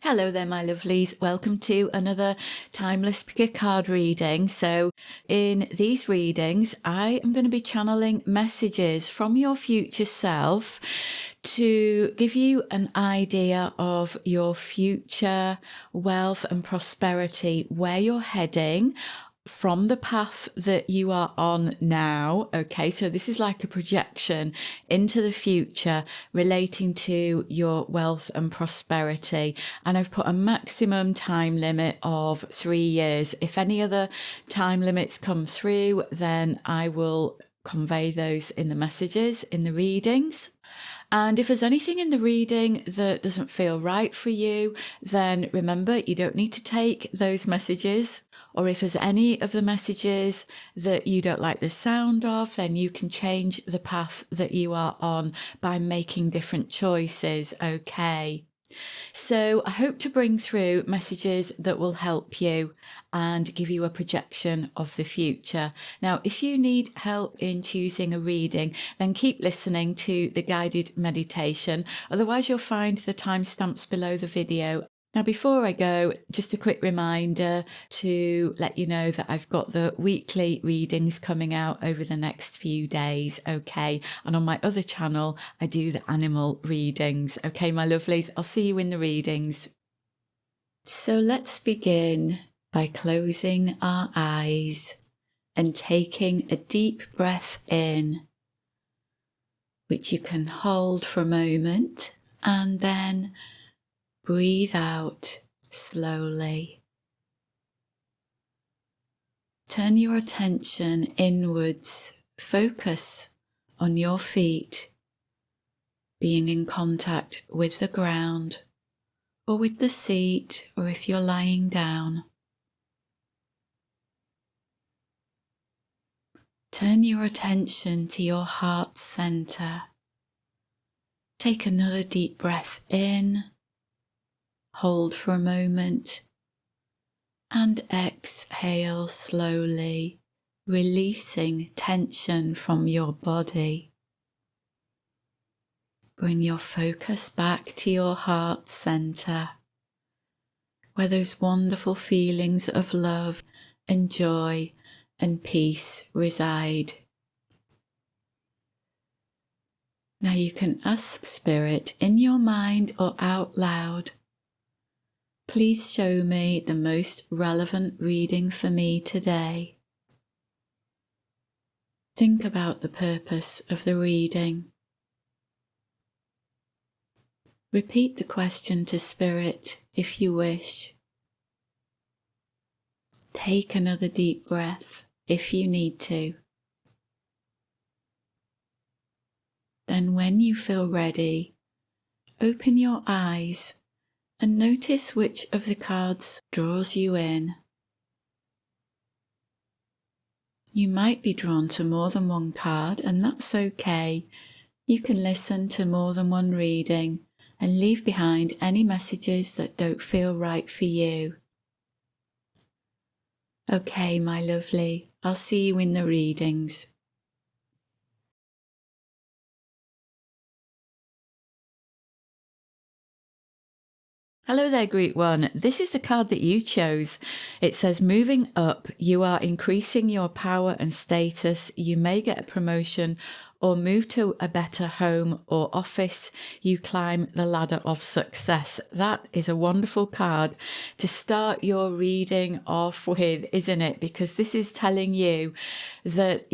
Hello there, my lovelies. Welcome to another Timeless Pick a Card reading. So in these readings, I am going to be channeling messages from your future self to give you an idea of your future wealth and prosperity, where you're heading from the path that you are on now. Okay, so this is like a projection into the future relating to your wealth and prosperity. And I've put a maximum time limit of 3 years. If any other time limits come through, then I will convey those in the messages, in the readings. And if there's anything in the reading that doesn't feel right for you, then remember, you don't need to take those messages. Or if there's any of the messages that you don't like the sound of, then you can change the path that you are on by making different choices, okay? So I hope to bring through messages that will help you and give you a projection of the future. Now, if you need help in choosing a reading, then keep listening to the guided meditation. Otherwise, you'll find the timestamps below the video. Now, before I go, just a quick reminder to let you know that I've got the weekly readings coming out over the next few days, okay? And on my other channel, I do the animal readings, okay, my lovelies? I'll see you in the readings. So let's begin by closing our eyes and taking a deep breath in, which you can hold for a moment, and then breathe out slowly. Turn your attention inwards. Focus on your feet being in contact with the ground or with the seat, or if you're lying down. Turn your attention to your heart center. Take another deep breath in. Hold for a moment and exhale slowly, releasing tension from your body. Bring your focus back to your heart center, where those wonderful feelings of love and joy and peace reside. Now you can ask Spirit in your mind or out loud, please show me the most relevant reading for me today. Think about the purpose of the reading. Repeat the question to Spirit if you wish. Take another deep breath if you need to. Then when you feel ready, open your eyes and notice which of the cards draws you in. You might be drawn to more than one card, and that's okay. You can listen to more than one reading and leave behind any messages that don't feel right for you. Okay, my lovely, I'll see you in the readings. Hello there, Group 1. This is the card that you chose. It says, moving up, you are increasing your power and status. You may get a promotion or move to a better home or office. You climb the ladder of success. That is a wonderful card to start your reading off with, isn't it? Because this is telling you that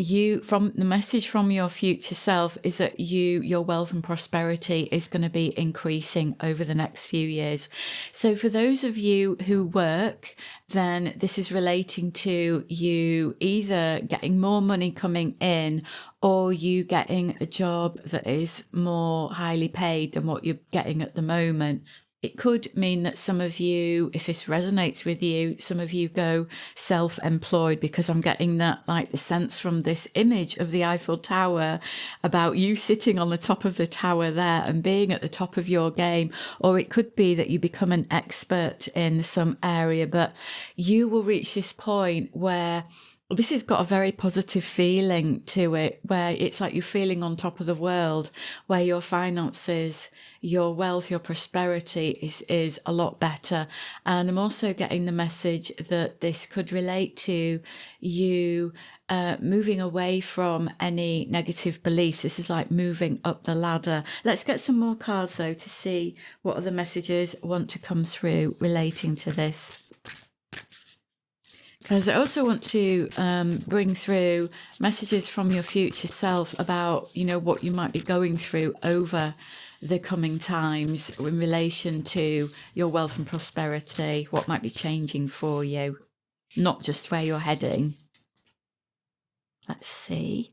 from the message from your future self is that your wealth and prosperity is going to be increasing over the next few years. So for those of you who work, then this is relating to you either getting more money coming in or you getting a job that is more highly paid than what you're getting at the moment. It could mean that some of you, if this resonates with you, some of you go self-employed, because I'm getting that, like, the sense from this image of the Eiffel Tower about you sitting on the top of the tower there and being at the top of your game. Or it could be that you become an expert in some area, but you will reach this point where this has got a very positive feeling to it, where it's like you're feeling on top of the world, where your finances, your wealth, your prosperity is a lot better. And I'm also getting the message that this could relate to you moving away from any negative beliefs. This is like moving up the ladder. Let's get some more cards though to see what other messages want to come through relating to this. Because I also want to bring through messages from your future self about, what you might be going through over the coming times in relation to your wealth and prosperity, what might be changing for you, not just where you're heading. Let's see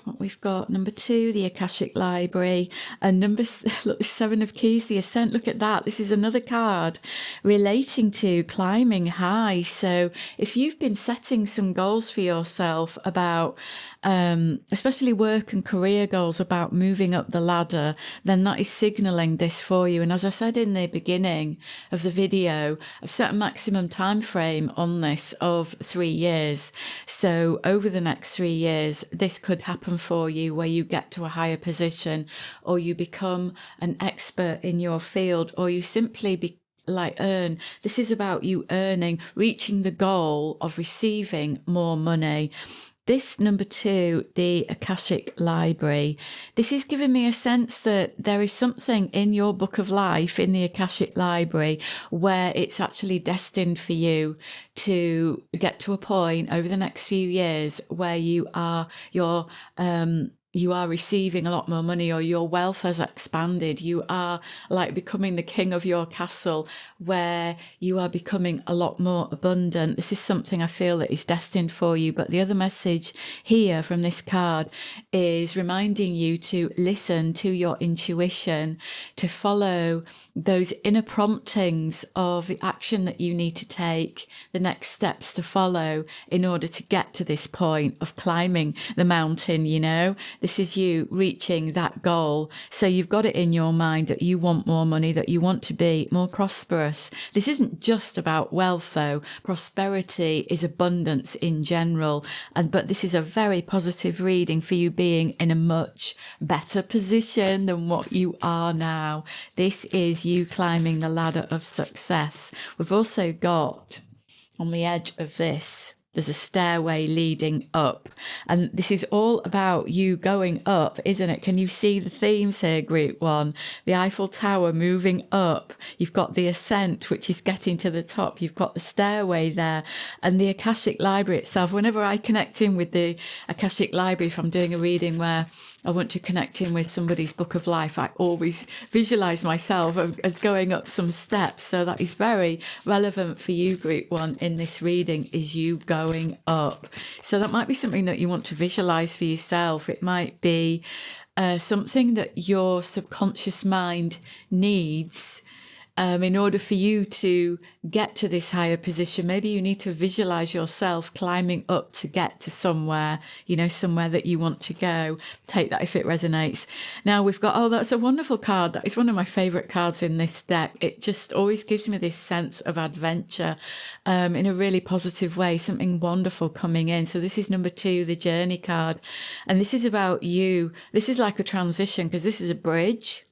what we've got. Number 2, the Akashic Library, and look, the 7 of Keys, the Ascent. Look at that. This is another card relating to climbing high. So if you've been setting some goals for yourself about, especially work and career goals, about moving up the ladder, then that is signaling this for you. And as I said in the beginning of the video, I've set a maximum time frame on this of 3 years. So over the next 3 years, this could happen for you, where you get to a higher position, or you become an expert in your field, or you simply earn. This is about you earning, reaching the goal of receiving more money. This number 2, the Akashic Library, this is giving me a sense that there is something in your book of life, in the Akashic Library, where it's actually destined for you to get to a point over the next few years where you are receiving a lot more money, or your wealth has expanded. You are like becoming the king of your castle, where you are becoming a lot more abundant. This is something I feel that is destined for you. But the other message here from this card is reminding you to listen to your intuition, to follow those inner promptings of the action that you need to take, the next steps to follow in order to get to this point of climbing the mountain, This is you reaching that goal. So you've got it in your mind that you want more money, that you want to be more prosperous. This isn't just about wealth though. Prosperity is abundance in general. But this is a very positive reading for you being in a much better position than what you are now. This is you climbing the ladder of success. We've also got on the edge of this, there's a stairway leading up. And this is all about you going up, isn't it? Can you see the themes here, Group 1? The Eiffel Tower moving up. You've got the ascent, which is getting to the top. You've got the stairway there. And the Akashic Library itself. Whenever I connect in with the Akashic Library, if I'm doing a reading where I want to connect in with somebody's book of life, I always visualize myself as going up some steps. So that is very relevant for you, Group 1, in this reading, is you going up. So that might be something that you want to visualize for yourself. It might be something that your subconscious mind needs in order for you to get to this higher position. Maybe you need to visualize yourself climbing up to get to somewhere, somewhere that you want to go. Take that if it resonates. Now we've got, that's a wonderful card. That is one of my favorite cards in this deck. It just always gives me this sense of adventure, in a really positive way, something wonderful coming in. So this is number 2, the Journey card. And this is about you. This is like a transition, because this is a bridge.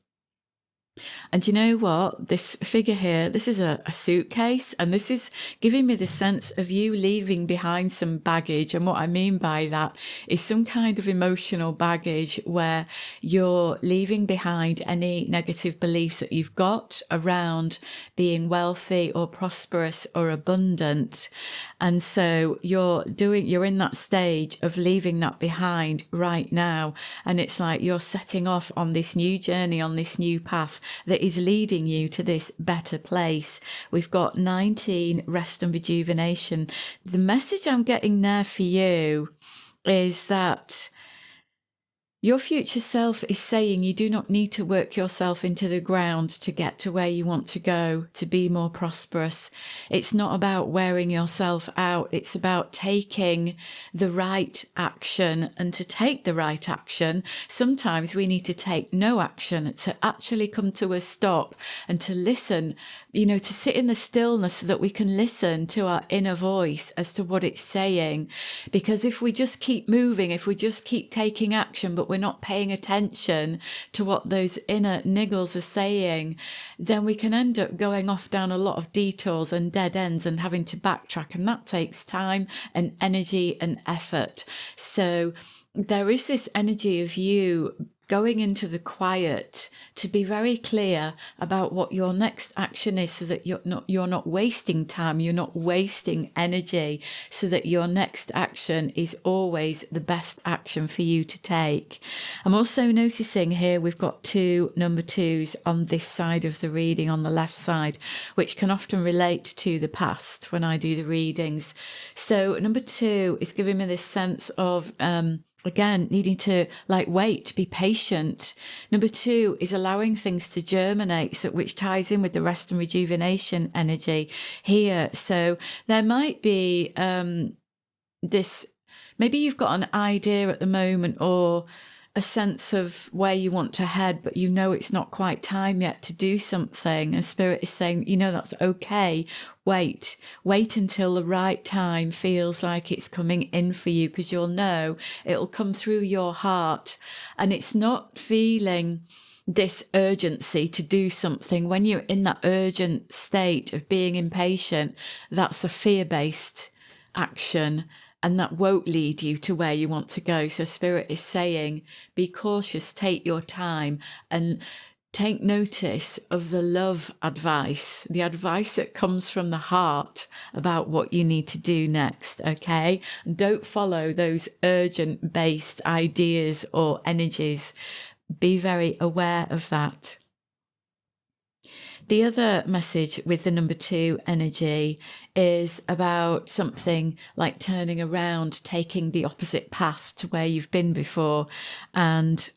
And you know what? This figure here, this is a suitcase, and this is giving me the sense of you leaving behind some baggage. And what I mean by that is some kind of emotional baggage where you're leaving behind any negative beliefs that you've got around being wealthy or prosperous or abundant. And so you're in that stage of leaving that behind right now. And it's like you're setting off on this new journey, on this new path that is leading you to this better place. We've got 19, rest and rejuvenation. The message I'm getting there for you is that Your future self is saying you do not need to work yourself into the ground to get to where you want to go, to be more prosperous. It's not about wearing yourself out. It's about taking the right action. And to take the right action, sometimes we need to take no action, to actually come to a stop and to listen, to sit in the stillness so that we can listen to our inner voice as to what it's saying. Because if we just keep moving, if we just keep taking action, but we're not paying attention to what those inner niggles are saying, then we can end up going off down a lot of detours and dead ends and having to backtrack. And that takes time and energy and effort. So there is this energy of you going into the quiet to be very clear about what your next action is, so that you're not wasting time, you're not wasting energy, so that your next action is always the best action for you to take. I'm also noticing here we've got 2 number 2s on this side of the reading, on the left side, which can often relate to the past when I do the readings. So number 2 is giving me this sense of again, needing to wait, be patient. Number 2 is allowing things to germinate, so which ties in with the rest and rejuvenation energy here. So there might be this, maybe you've got an idea at the moment or a sense of where you want to head, but it's not quite time yet to do something. And Spirit is saying, that's okay. Wait until the right time feels like it's coming in for you, because you'll know it'll come through your heart. And it's not feeling this urgency to do something. When you're in that urgent state of being impatient, that's a fear-based action. And that won't lead you to where you want to go. So Spirit is saying, be cautious, take your time, and take notice of the love advice, the advice that comes from the heart about what you need to do next, okay? And don't follow those urgent-based ideas or energies. Be very aware of that. The other message with the number 2 energy is about something like turning around, taking the opposite path to where you've been before. And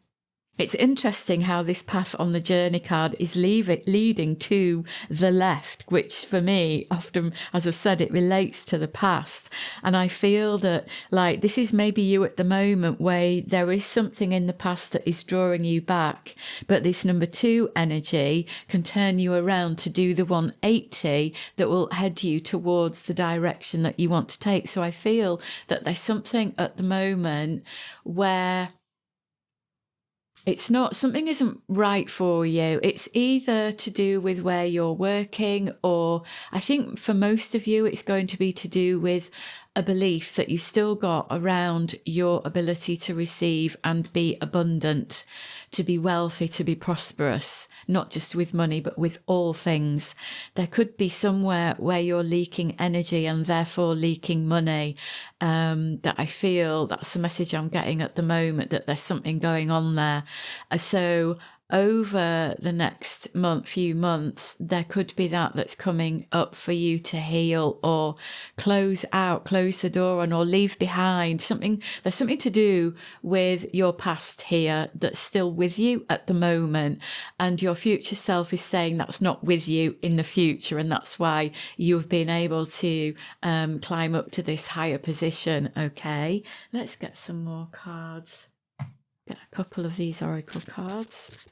it's interesting how this path on the journey card is leading to the left, which for me, often, as I've said, it relates to the past. And I feel that this is maybe you at the moment where there is something in the past that is drawing you back. But this number 2 energy can turn you around to do the 180 that will head you towards the direction that you want to take. So I feel that there's something at the moment where something isn't right for you. It's either to do with where you're working, or I think for most of you, it's going to be to do with a belief that you still got around your ability to receive and be abundant, to be wealthy, to be prosperous, not just with money, but with all things. There could be somewhere where you're leaking energy and therefore leaking money. That I feel that's the message I'm getting at the moment, that there's something going on there. So over the next few months, there could be that's coming up for you to heal or close the door on, or leave behind something. There's something to do with your past here that's still with you at the moment, and your future self is saying that's not with you in the future, and that's why you've been able to climb up to this higher position. Okay, let's get some more cards. Get a couple of these oracle cards.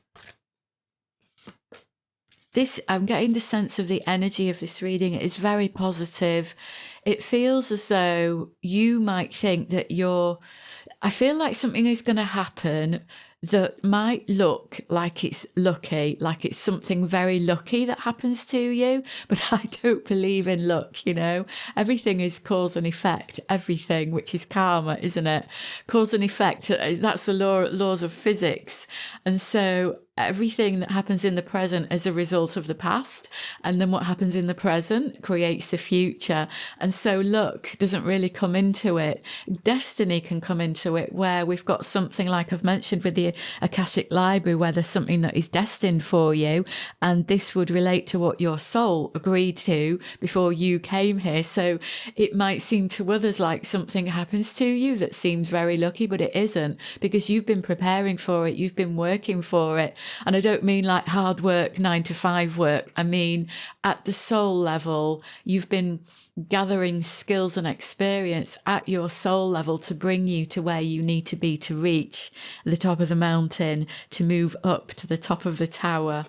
I'm getting the sense of the energy of this reading. It is very positive. It feels as though you might think that I feel like something is going to happen that might look like it's lucky, like it's something very lucky that happens to you. But I don't believe in luck, Everything is cause and effect, everything, which is karma, isn't it? Cause and effect, that's the laws of physics. And so everything that happens in the present is a result of the past, and then what happens in the present creates the future. And so luck doesn't really come into it. Destiny can come into it, where we've got something like I've mentioned with the akashic library, where there's something that is destined for you, and this would relate to what your soul agreed to before you came here. So it might seem to others like something happens to you that seems very lucky, but it isn't, because you've been preparing for it, you've been working for it. And I don't mean like hard work, 9-to-5 work. I mean, at the soul level, you've been gathering skills and experience at your soul level to bring you to where you need to be to reach the top of the mountain, to move up to the top of the tower.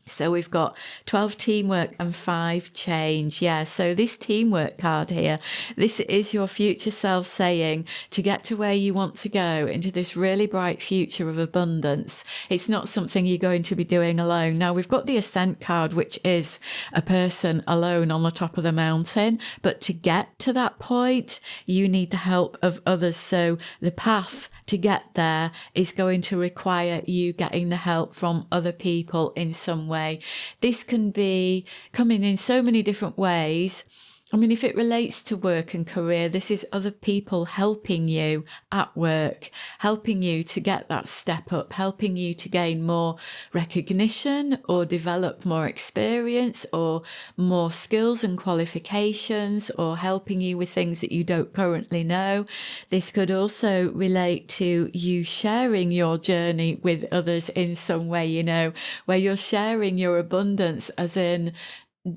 So we've got 12 teamwork and 5 change. Yeah, so this teamwork card here, this is your future self saying to get to where you want to go, into this really bright future of abundance. It's not something you're going to be doing alone. Now, we've got the Ascent card, which is a person alone on the top of the mountain. But to get to that point, you need the help of others. So the path to get there is going to require you getting the help from other people in some way. This can be coming in so many different ways. I mean, if it relates to work and career, this is other people helping you at work, helping you to get that step up, helping you to gain more recognition or develop more experience or more skills and qualifications, or helping you with things that you don't currently know. This could also relate to you sharing your journey with others in some way, you know, where you're sharing your abundance, as in,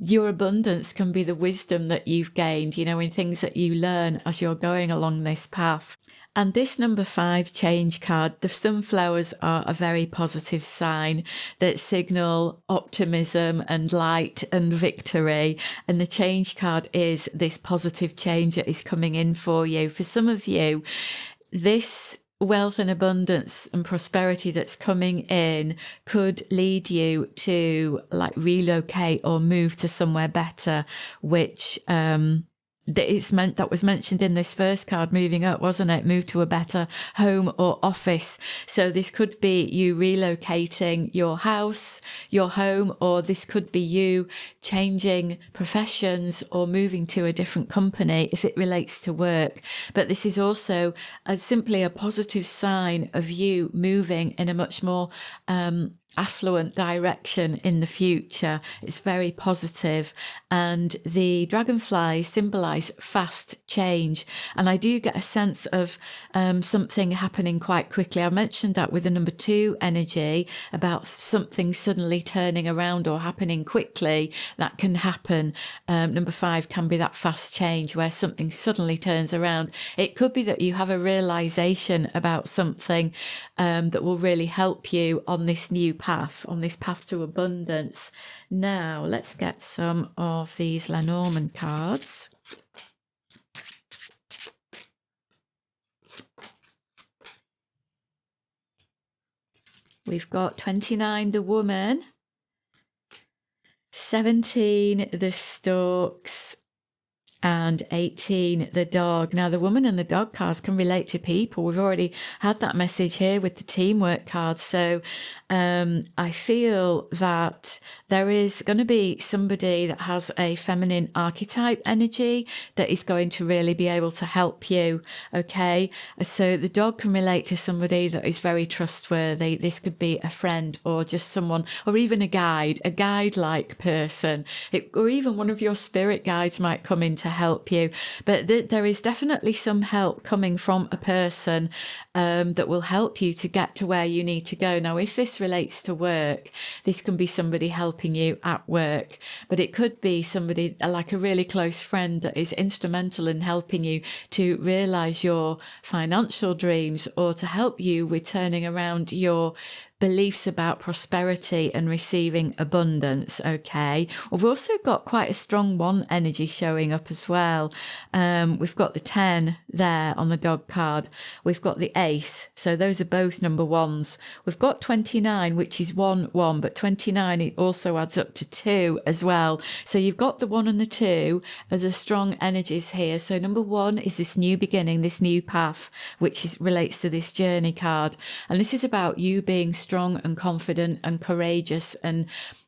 your abundance can be the wisdom that you've gained, you know, in things that you learn as you're going along this path. And this number 5 change card, the sunflowers are a very positive sign that signal optimism and light and victory. And the change card is this positive change that is coming in for you. For some of you, this wealth and abundance and prosperity that's coming in could lead you to like relocate or move to somewhere better, which that was mentioned in this first card, moving up, wasn't it? Move to a better home or office. So this could be you relocating your house, your home, or this could be you changing professions or moving to a different company if it relates to work. But this is also simply a positive sign of you moving in a much more affluent direction in the future. It's very positive. And the dragonflies symbolize fast change. And I do get a sense of something happening quite quickly. I mentioned that with the number 2 energy about something suddenly turning around or happening quickly. That can happen. Number 5 can be that fast change where something suddenly turns around. It could be that you have a realization about something that will really help you on this new path, on this path to abundance. Now, let's get some of these Lenormand cards. We've got 29, the woman, 17, the storks, and 18, the dog. Now, the woman and the dog cards can relate to people. We've already had that message here with the teamwork card. So I feel that there is going to be somebody that has a feminine archetype energy that is going to really be able to help you. Okay. So the dog can relate to somebody that is very trustworthy. This could be a friend or just someone, or even a guide-like person, or even one of your spirit guides might come in to help you. But there is definitely some help coming from a person that will help you to get to where you need to go. Now, if this relates to work, this can be somebody helping you at work, but it could be somebody like a really close friend that is instrumental in helping you to realize your financial dreams, or to help you with turning around your beliefs about prosperity and receiving abundance. Okay. We've also got quite a strong 1 energy showing up as well. We've got the 10 there on the dog card. We've got the ace. So those are both number 1s. We've got 29, which is 1-1, but 29, it also adds up to 2 as well. So you've got the 1 and the 2 as a strong energies here. So number 1 is this new beginning, this new path, which relates to this journey card. And this is about you being strong strong and confident and courageous and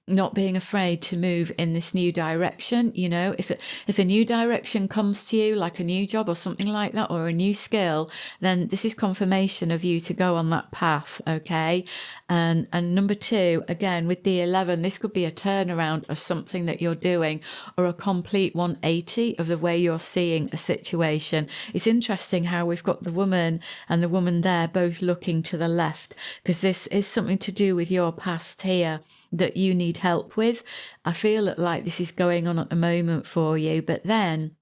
not being afraid to move in this new direction. You know, if a new direction comes to you, like a new job or something like that, or a new skill, then this is confirmation of you to go on that path. Okay. And number 2, again, with the 11, this could be a turnaround of something that you're doing, or a complete 180 of the way you're seeing a situation. It's interesting how we've got the woman and the woman there both looking to the left, because this is something to do with your past here that you need help with. I feel like this is going on at the moment for you, but then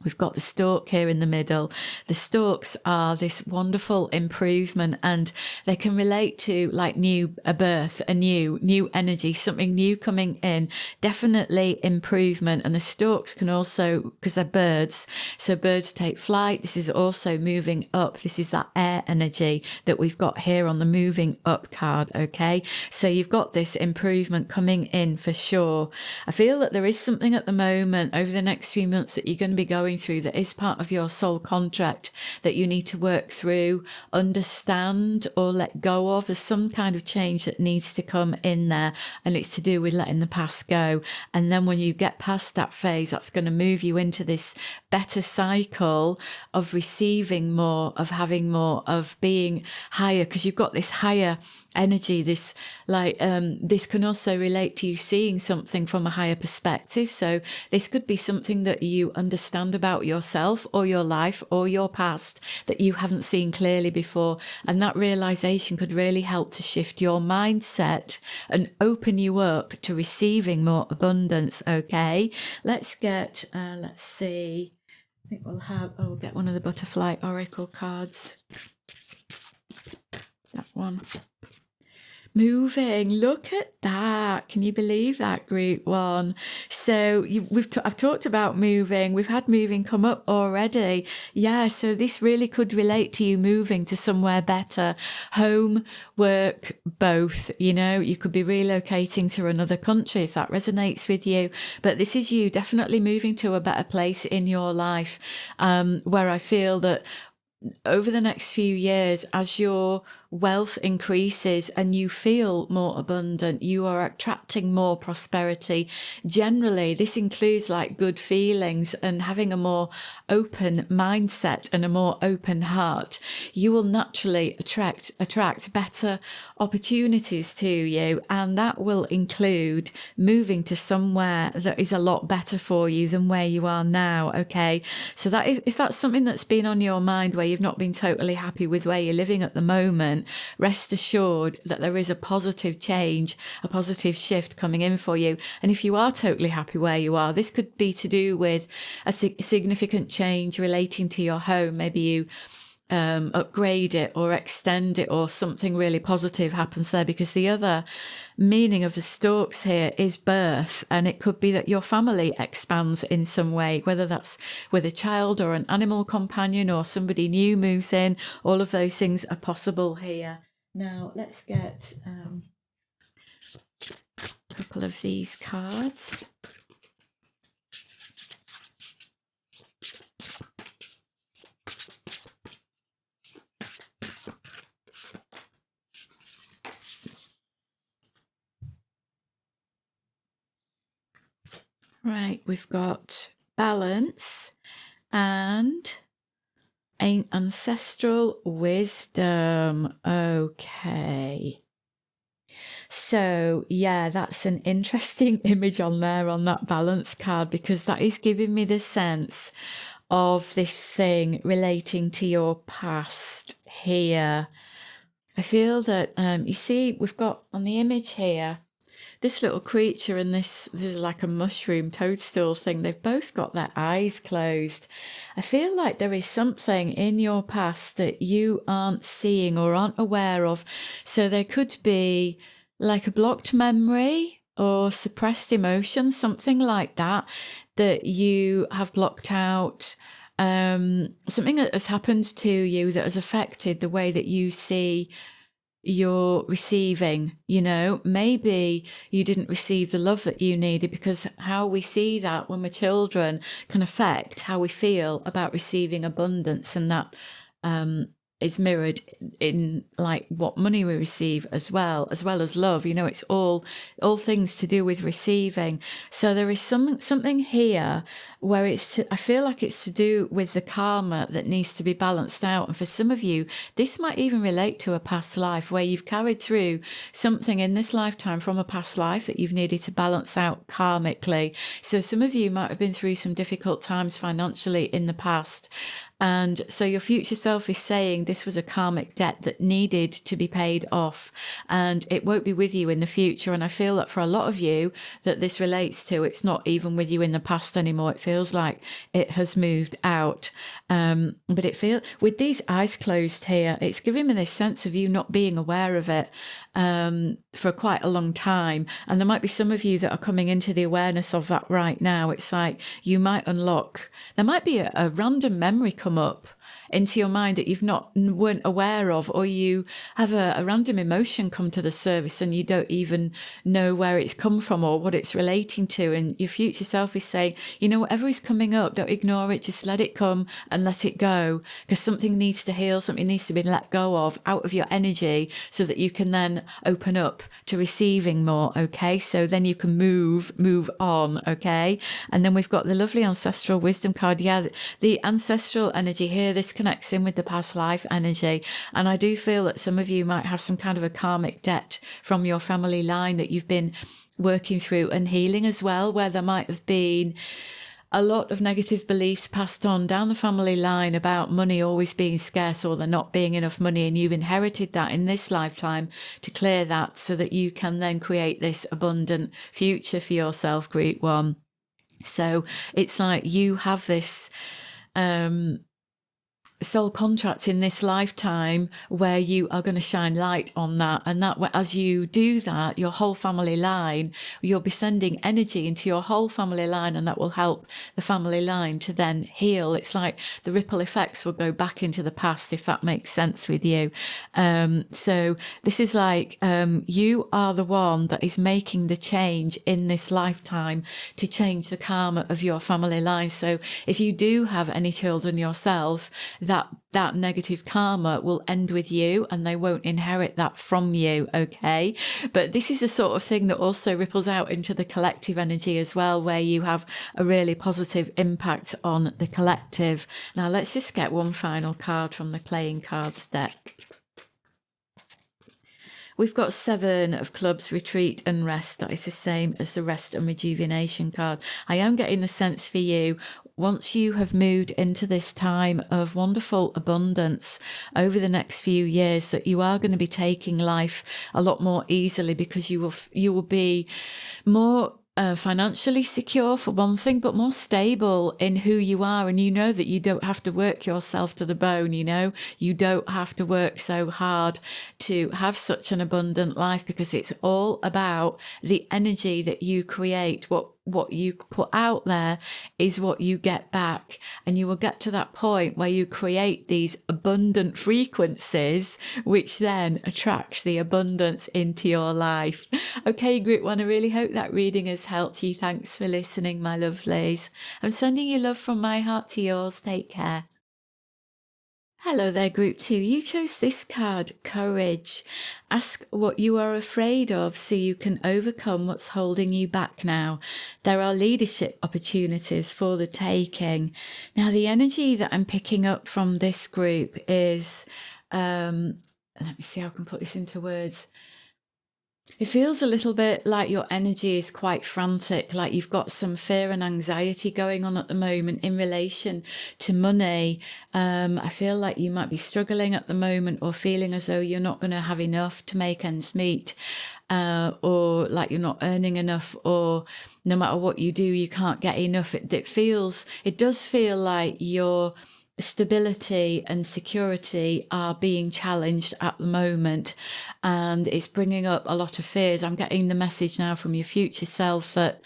we've got the stork here in the middle. The storks are this wonderful improvement, and they can relate to like a birth, a new energy, something new coming in, definitely improvement. And the storks can also, because they're birds, so birds take flight. This is also moving up. This is that air energy that we've got here on the moving up card. Okay. So you've got this improvement coming in for sure. I feel that there is something at the moment over the next few months that you're going to be going through that is part of your soul contract that you need to work through, understand, or let go of. There's some kind of change that needs to come in there, and it's to do with letting the past go. And then when you get past that phase, that's going to move you into this better cycle of receiving more, of having more, of being higher, because you've got this higher energy. This this can also relate to you seeing something from a higher perspective. So this could be something that you understand about yourself or your life or your past that you haven't seen clearly before, and that realization could really help to shift your mindset and open you up to receiving more abundance. Okay, let's get let's see, I think we'll get one of the butterfly oracle cards, that one. Moving, look at that. Can you believe that, group 1? So I've talked about moving. We've had moving come up already. Yeah, so this really could relate to you moving to somewhere better. Home, work, both. You know, you could be relocating to another country if that resonates with you. But this is you definitely moving to a better place in your life, where I feel that over the next few years, as your wealth increases and you feel more abundant, you are attracting more prosperity. Generally, this includes like good feelings and having a more open mindset and a more open heart. You will naturally attract better opportunities to you, and that will include moving to somewhere that is a lot better for you than where you are now. Okay, so that if that's something that's been on your mind, where you've not been totally happy with where you're living at the moment, rest assured that there is a positive change, a positive shift coming in for you. And if you are totally happy where you are, this could be to do with a significant change relating to your home. Maybe you upgrade it or extend it, or something really positive happens there, because the other meaning of the storks here is birth, and it could be that your family expands in some way, whether that's with a child or an animal companion or somebody new moves in. All of those things are possible here. Now let's get a couple of these cards. Right, we've got balance and ancestral wisdom. Okay. So yeah, that's an interesting image on there on that balance card, because that is giving me the sense of this thing relating to your past here. I feel that, you see, we've got on the image here, this little creature and this is like a mushroom toadstool thing. They've both got their eyes closed. I feel like there is something in your past that you aren't seeing or aren't aware of. So there could be like a blocked memory or suppressed emotion, something like that, that you have blocked out. Something that has happened to you that has affected the way that you see you're receiving. You know, maybe you didn't receive the love that you needed, because how we see that when we're children can affect how we feel about receiving abundance, and that is mirrored in like what money we receive as well as love. You know, it's all things to do with receiving. So there is something here where I feel like it's to do with the karma that needs to be balanced out. And for some of you, this might even relate to a past life where you've carried through something in this lifetime from a past life that you've needed to balance out karmically. So some of you might have been through some difficult times financially in the past. And so your future self is saying this was a karmic debt that needed to be paid off, and it won't be with you in the future. And I feel that for a lot of you that this relates to, it's not even with you in the past anymore. It feels like it has moved out. But it feels, with these eyes closed here, it's giving me this sense of you not being aware of it for quite a long time. And there might be some of you that are coming into the awareness of that right now. It's like you might unlock, there might be a random memory come up into your mind that weren't aware of, or you have a random emotion come to the surface and you don't even know where it's come from or what it's relating to. And your future self is saying, you know, whatever is coming up, don't ignore it, just let it come and let it go, because something needs to heal, something needs to be let go of out of your energy so that you can then open up to receiving more. Okay, so then you can move on. Okay, and then we've got the lovely ancestral wisdom card. Yeah, the ancestral energy here, this connects in with the past life energy. And I do feel that some of you might have some kind of a karmic debt from your family line that you've been working through and healing as well, where there might have been a lot of negative beliefs passed on down the family line about money always being scarce or there not being enough money, and you've inherited that in this lifetime to clear that so that you can then create this abundant future for yourself, Group 1. So it's like you have this soul contract in this lifetime where you are going to shine light on that, and that as you do that, your whole family line, you'll be sending energy into your whole family line, and that will help the family line to then heal. It's like the ripple effects will go back into the past, if that makes sense with you. So this is like you are the one that is making the change in this lifetime to change the karma of your family line. So if you do have any children yourself, that negative karma will end with you and they won't inherit that from you. Okay, but this is the sort of thing that also ripples out into the collective energy as well, where you have a really positive impact on the collective. Now let's just get one final card from the playing cards deck. We've got 7 of clubs, retreat and rest. That is the same as the rest and rejuvenation card. I am getting the sense for you, once you have moved into this time of wonderful abundance over the next few years, that you are going to be taking life a lot more easily, because you will be more financially secure for one thing, but more stable in who you are. And you know that you don't have to work yourself to the bone, you know, you don't have to work so hard to have such an abundant life, because it's all about the energy that you create. What you put out there is what you get back, and you will get to that point where you create these abundant frequencies, which then attracts the abundance into your life. Okay, Group 1, I really hope that reading has helped you. Thanks for listening, my lovelies. I'm sending you love from my heart to yours. Take care. Hello there, Group 2. You chose this card, Courage. Ask what you are afraid of so you can overcome what's holding you back now. There are leadership opportunities for the taking. Now, the energy that I'm picking up from this group is, let me see how I can put this into words. It feels a little bit like your energy is quite frantic, like you've got some fear and anxiety going on at the moment in relation to money. I feel like you might be struggling at the moment, or feeling as though you're not going to have enough to make ends meet, or like you're not earning enough, or no matter what you do, you can't get enough. It does feel like your stability and security are being challenged at the moment, and it's bringing up a lot of fears. I'm getting the message now from your future self that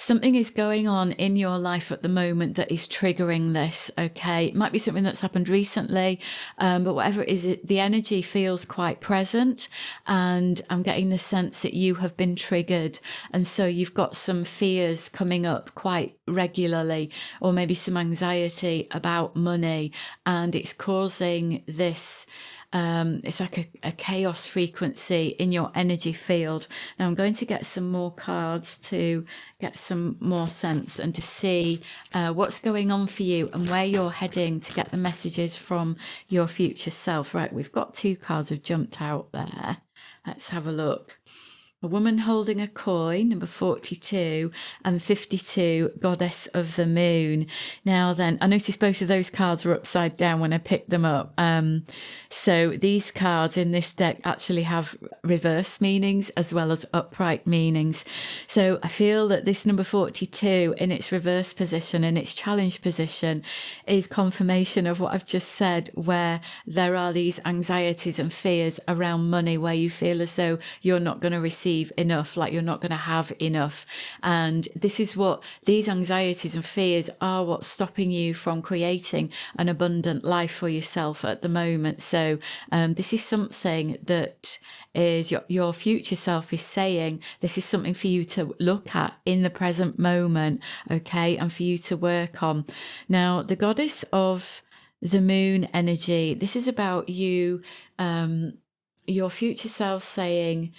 something is going on in your life at the moment that is triggering this, okay? It might be something that's happened recently, but whatever it is, the energy feels quite present, and I'm getting the sense that you have been triggered. And so you've got some fears coming up quite regularly, or maybe some anxiety about money, and it's causing this it's like a chaos frequency in your energy field. Now I'm going to get some more cards to get some more sense and to see what's going on for you and where you're heading, to get the messages from your future self. Right, we've got 2 cards have jumped out there. Let's have a look. A woman holding a coin, number 42, and 52, goddess of the moon. Now then, I noticed both of those cards were upside down when I picked them up. So these cards in this deck actually have reverse meanings as well as upright meanings. So I feel that this number 42 in its reverse position, in its challenge position, is confirmation of what I've just said, where there are these anxieties and fears around money, where you feel as though you're not going to receive enough, like you're not going to have enough. And this is what these anxieties and fears are, what's stopping you from creating an abundant life for yourself at the moment. So this is something that is your future self is saying, this is something for you to look at in the present moment, okay, and for you to work on. Now, the goddess of the moon energy, this is about you, your future self saying,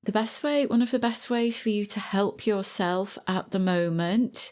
one of the best ways for you to help yourself at the moment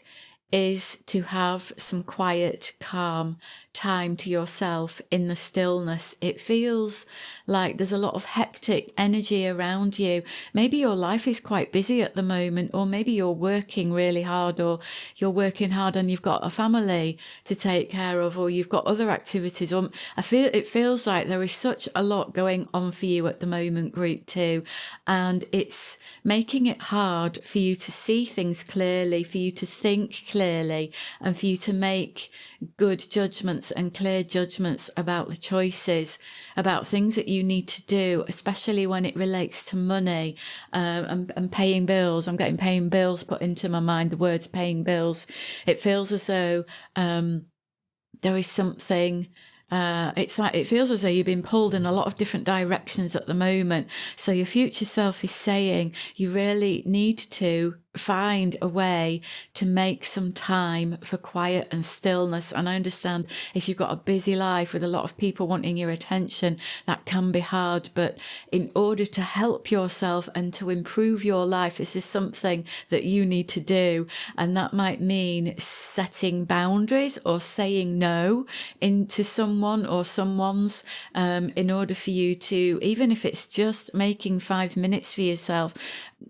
is to have some quiet, calm time to yourself in the stillness. It feels like there's a lot of hectic energy around you. Maybe your life is quite busy at the moment, or maybe you're working really hard, or you're working hard and you've got a family to take care of, or you've got other activities. Or it feels like there is such a lot going on for you at the moment, group 2, and it's making it hard for you to see things clearly, for you to think clearly, and for you to make good judgments and clear judgments about the choices, about things that you need to do, especially when it relates to money and paying bills. I'm getting paying bills put into my mind, the words paying bills. It feels as though there is something. It feels as though you've been pulled in a lot of different directions at the moment. So your future self is saying you really need to find a way to make some time for quiet and stillness. And I understand if you've got a busy life with a lot of people wanting your attention, that can be hard. But in order to help yourself and to improve your life, this is something that you need to do. And that might mean setting boundaries or saying no into someone or someone's, in order for you to, even if it's just making 5 minutes for yourself,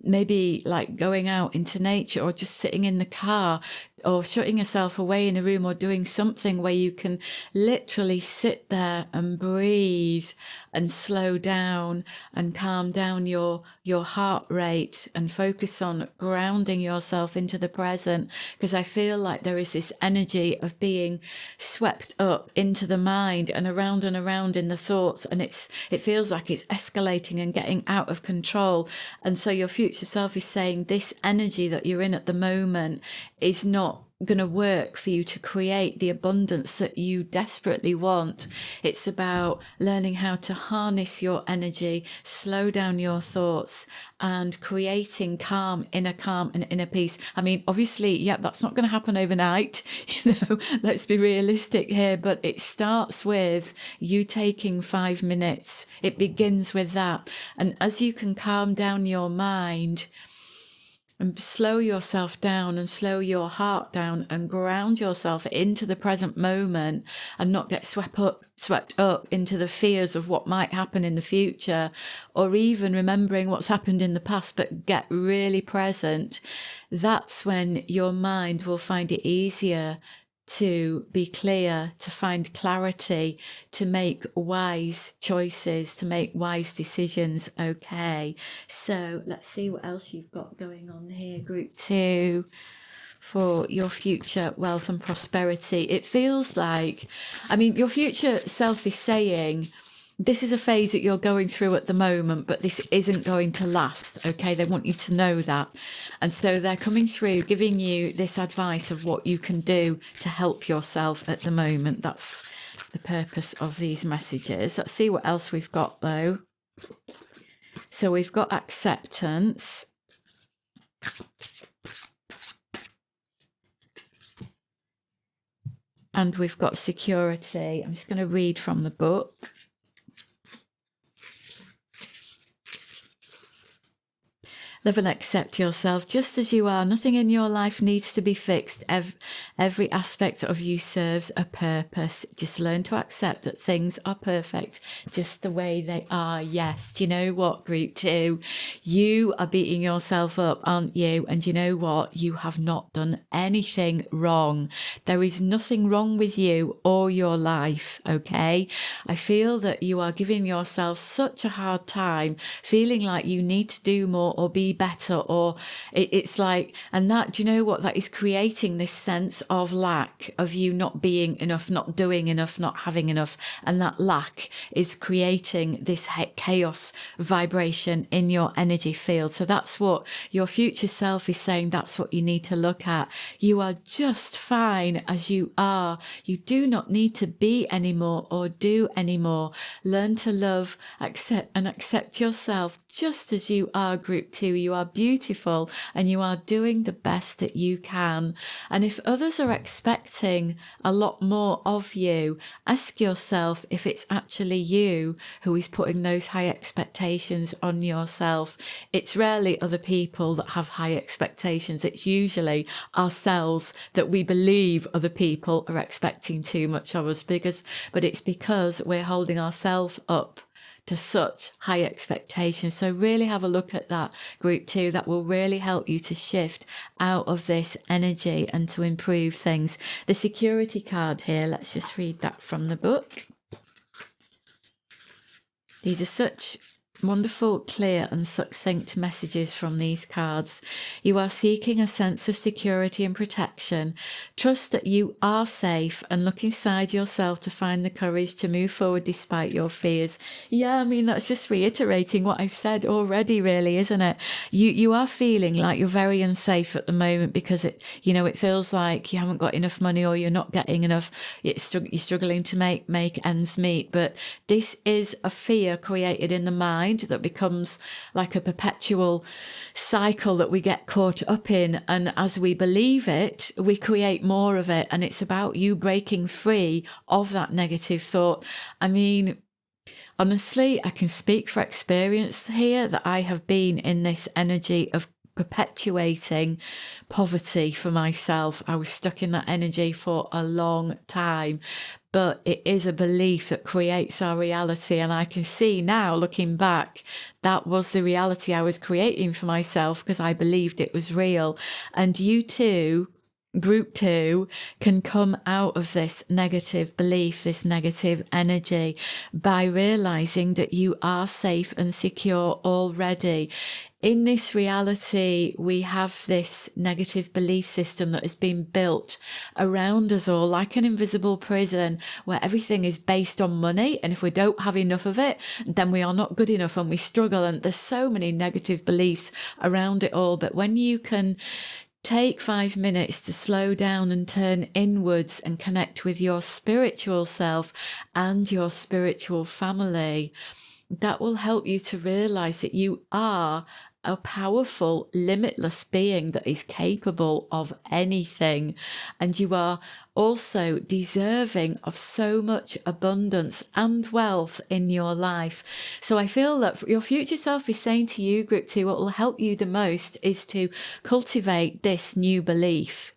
maybe like going out into nature, or just sitting in the car, or shutting yourself away in a room, or doing something where you can literally sit there and breathe and slow down and calm down your heart rate and focus on grounding yourself into the present. Because I feel like there is this energy of being swept up into the mind and around in the thoughts, and it feels like it's escalating and getting out of control. And so your future self is saying this energy that you're in at the moment is not going to work for you to create the abundance that you desperately want. It's about learning how to harness your energy, slow down your thoughts, and creating calm and inner peace. I mean, obviously, yeah, that's not going to happen overnight. Let's be realistic here, but it starts with you taking 5 minutes. It begins with that. And as you can calm down your mind and slow yourself down and slow your heart down and ground yourself into the present moment, and not get swept up into the fears of what might happen in the future, or even remembering what's happened in the past, but get really present, that's when your mind will find it easier to be clear, to find clarity, to make wise choices, to make wise decisions. Okay, so let's see what else you've got going on here, group 2, for your future wealth and prosperity. It feels like, your future self is saying this is a phase that you're going through at the moment, but this isn't going to last. Okay, they want you to know that. And so they're coming through, giving you this advice of what you can do to help yourself at the moment. That's the purpose of these messages. Let's see what else we've got though. So we've got acceptance. And we've got security. I'm just going to read from the book. Love and accept yourself just as you are. Nothing in your life needs to be fixed. Every aspect of you serves a purpose. Just learn to accept that things are perfect just the way they are. Yes. Do you know what, group 2? You are beating yourself up, aren't you? And you know what? You have not done anything wrong. There is nothing wrong with you or your life. Okay. I feel that you are giving yourself such a hard time, feeling like you need to do more or be better, or it's like, and that, do you know what, that is creating this sense of lack, of you not being enough, not doing enough, not having enough, and that lack is creating this chaos vibration in your energy field. So that's what your future self is saying. That's what you need to look at. You are just fine as you are. You do not need to be anymore or do anymore. Learn to love, accept yourself just as you are, group 2. You are beautiful and you are doing the best that you can. And if others are expecting a lot more of you, ask yourself if it's actually you who is putting those high expectations on yourself. It's rarely other people that have high expectations. It's usually ourselves that we believe other people are expecting too much of us, but it's because we're holding ourselves up to such high expectations. So really have a look at that, group 2. That will really help you to shift out of this energy and to improve things. The security card here, let's just read that from the book. These are such wonderful, clear and succinct messages from these cards. You are seeking a sense of security and protection. Trust that you are safe and look inside yourself to find the courage to move forward despite your fears. Yeah, I mean, that's just reiterating what I've said already, really, isn't it? You are feeling like you're very unsafe at the moment because it feels like you haven't got enough money or you're not getting enough. You're struggling to make ends meet. But this is a fear created in the mind that becomes like a perpetual cycle that we get caught up in, and as we believe it, we create more of it, and it's about you breaking free of that negative thought. I mean, honestly, I can speak for experience here that I have been in this energy of perpetuating poverty for myself. I was stuck in that energy for a long time. But it is a belief that creates our reality. And I can see now, looking back, that was the reality I was creating for myself because I believed it was real. And you too, group 2, can come out of this negative belief, this negative energy, by realizing that you are safe and secure already. In this reality, we have this negative belief system that has been built around us all like an invisible prison where everything is based on money. And if we don't have enough of it, then we are not good enough and we struggle. And there's so many negative beliefs around it all. But when you can take 5 minutes to slow down and turn inwards and connect with your spiritual self and your spiritual family, that will help you to realize that you are a powerful, limitless being that is capable of anything. And you are also deserving of so much abundance and wealth in your life. So I feel that your future self is saying to you, group 2, what will help you the most is to cultivate this new belief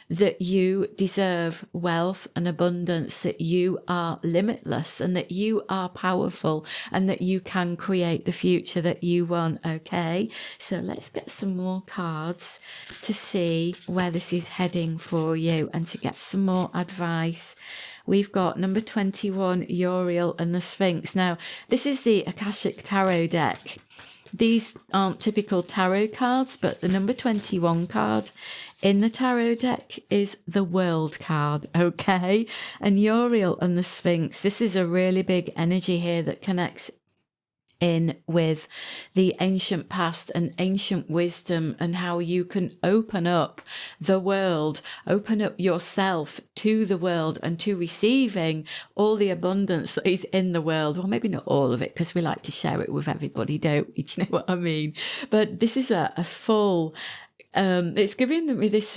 that you deserve wealth and abundance, that you are limitless and that you are powerful and that you can create the future that you want. Okay, so let's get some more cards to see where this is heading for you and to get some more advice. We've got number 21, Uriel and the Sphinx. Now, this is the Akashic Tarot deck. these aren't typical tarot cards, but the number 21 card in the tarot deck is the World card, okay? And Uriel and the Sphinx, this is a really big energy here that connects in with the ancient past and ancient wisdom, and how you can open up the world, open up yourself to the world and to receiving all the abundance that is in the world. Well, maybe not all of it, because we like to share it with everybody, don't we? Do you know what I mean? But this is a full it's giving me this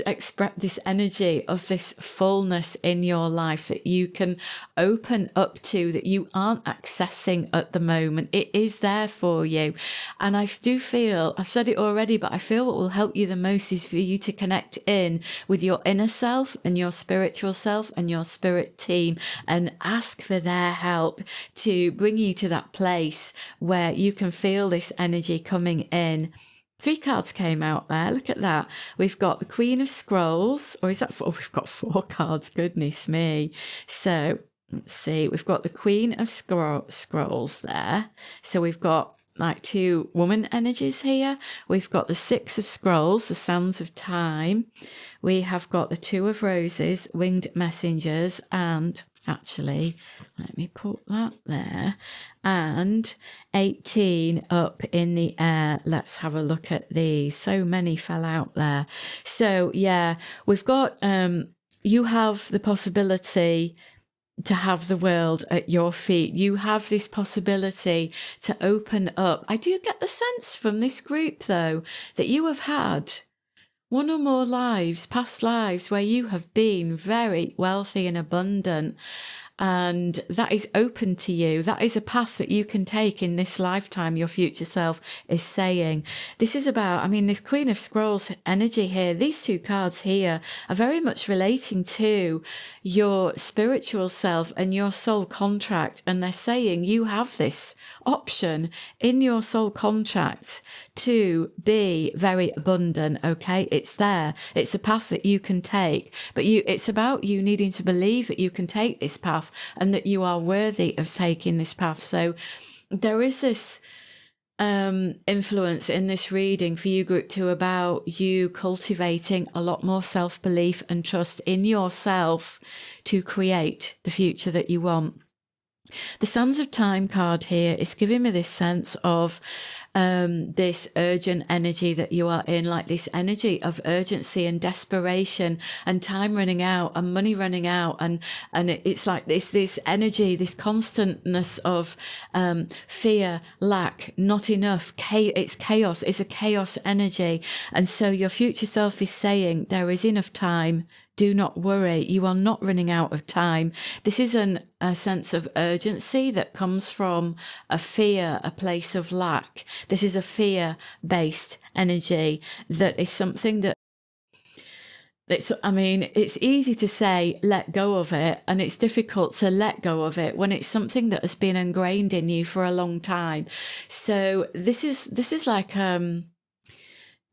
energy of this fullness in your life that you can open up to, that you aren't accessing at the moment. It is there for you. And I do feel, I've said it already, but I feel what will help you the most is for you to connect in with your inner self and your spiritual self and your spirit team, and ask for their help to bring you to that place where you can feel this energy coming in. 3 cards came out there. Look at that. We've got the Queen of Scrolls. Or is that 4? We've got 4 cards. Goodness me. So let's see. We've got the Queen of Scrolls there. So we've got like 2 woman energies here. We've got the 6 of Scrolls, the Sands of Time. We have got the 2 of Roses, Winged Messengers, and actually, let me put that there, and 18 up in the air. Let's have a look at these. So many fell out there. So yeah, we've got, you have the possibility to have the world at your feet. You have this possibility to open up. I do get the sense from this group, though, that you have had one or more lives, past lives, where you have been very wealthy and abundant. And that is open to you. That is a path that you can take in this lifetime, your future self is saying. This is about, I mean, this Queen of Scrolls energy here, these 2 cards here are very much relating to your spiritual self and your soul contract. And they're saying you have this option in your soul contract to be very abundant, okay? It's there. It's a path that you can take, but it's about you needing to believe that you can take this path and that you are worthy of taking this path. So there is this influence in this reading for you, group 2, about you cultivating a lot more self-belief and trust in yourself to create the future that you want. The Sands of Time card here is giving me this sense of this urgent energy that you are in, like this energy of urgency and desperation and time running out and money running out. And it's like this energy, this constantness of fear, lack, not enough, it's chaos. It's a chaos energy. And so your future self is saying there is enough time. Do not worry. You are not running out of time. This is a sense of urgency that comes from a fear, a place of lack. This is a fear-based energy that is something that it's easy to say, let go of it. And it's difficult to let go of it when it's something that has been ingrained in you for a long time. So this is like,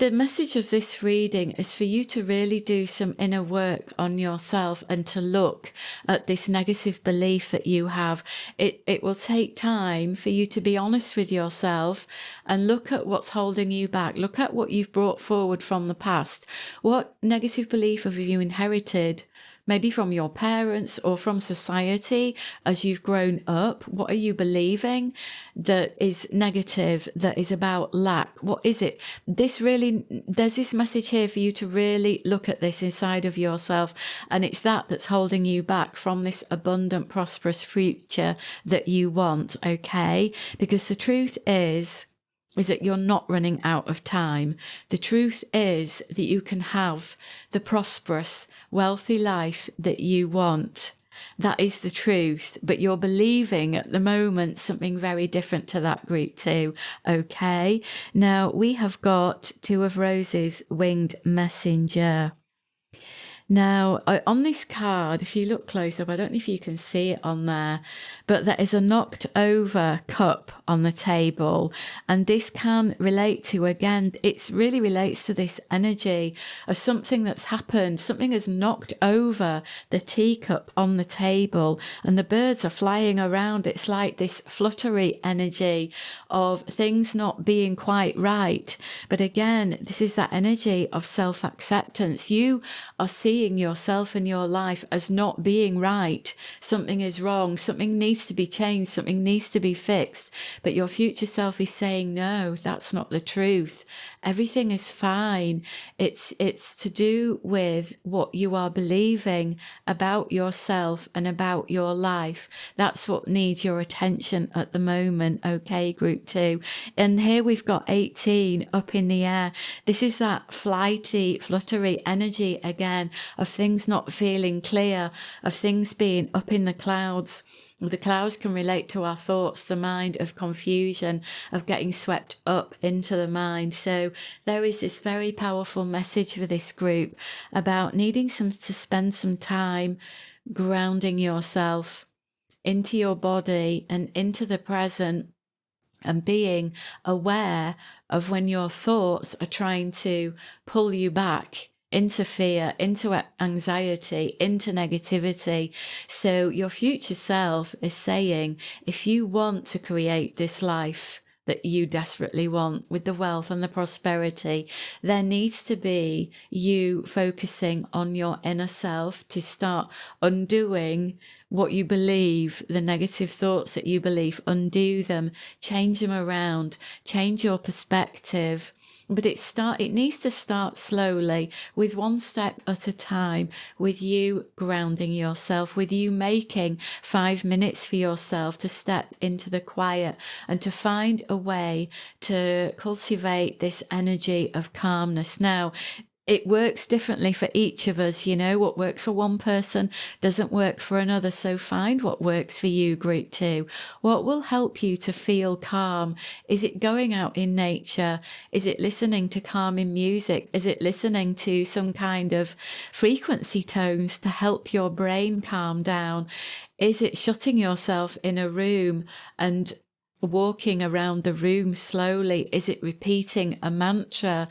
the message of this reading is for you to really do some inner work on yourself and to look at this negative belief that you have. It will take time for you to be honest with yourself and look at what's holding you back. Look at what you've brought forward from the past. What negative belief have you inherited? Maybe from your parents or from society as you've grown up. What are you believing that is negative, that is about lack? What is it? There's this message here for you to really look at this inside of yourself. And it's that's holding you back from this abundant, prosperous future that you want, okay? Because the truth is that you're not running out of time. The truth is that you can have the prosperous, wealthy life that you want. That is the truth, but you're believing at the moment something very different to that, group 2, okay? Now, we have got 2 of Roses, Winged Messenger. Now, on this card, if you look close up, I don't know if you can see it on there, but there is a knocked over cup on the table. And this can relate to, again, it really relates to this energy of something that's happened. Something has knocked over the teacup on the table and the birds are flying around. It's like this fluttery energy of things not being quite right. But again, this is that energy of self-acceptance. You are seeing yourself and your life as not being right. Something is wrong. Something needs to be changed. Something needs to be fixed. But your future self is saying, no, that's not the truth. Everything is fine. It's to do with what you are believing about yourself and about your life. That's what needs your attention at the moment. Okay, group 2. And here we've got 18 up in the air. This is that flighty, fluttery energy again of things not feeling clear, of things being up in the clouds. The clouds can relate to our thoughts, the mind, of confusion, of getting swept up into the mind. So there is this very powerful message for this group about needing to spend some time grounding yourself into your body and into the present, and being aware of when your thoughts are trying to pull you back into fear, into anxiety, into negativity. So your future self is saying, if you want to create this life that you desperately want with the wealth and the prosperity, there needs to be you focusing on your inner self to start undoing what you believe, the negative thoughts that you believe, undo them, change them around, change your perspective. But it needs to start slowly, with one step at a time, with you grounding yourself, with you making 5 minutes for yourself to step into the quiet and to find a way to cultivate this energy of calmness. Now, it works differently for each of us. You know, what works for one person doesn't work for another. So find what works for you, group 2. What will help you to feel calm? Is it going out in nature? Is it listening to calming music? Is it listening to some kind of frequency tones to help your brain calm down? Is it shutting yourself in a room and walking around the room slowly? Is it repeating a mantra?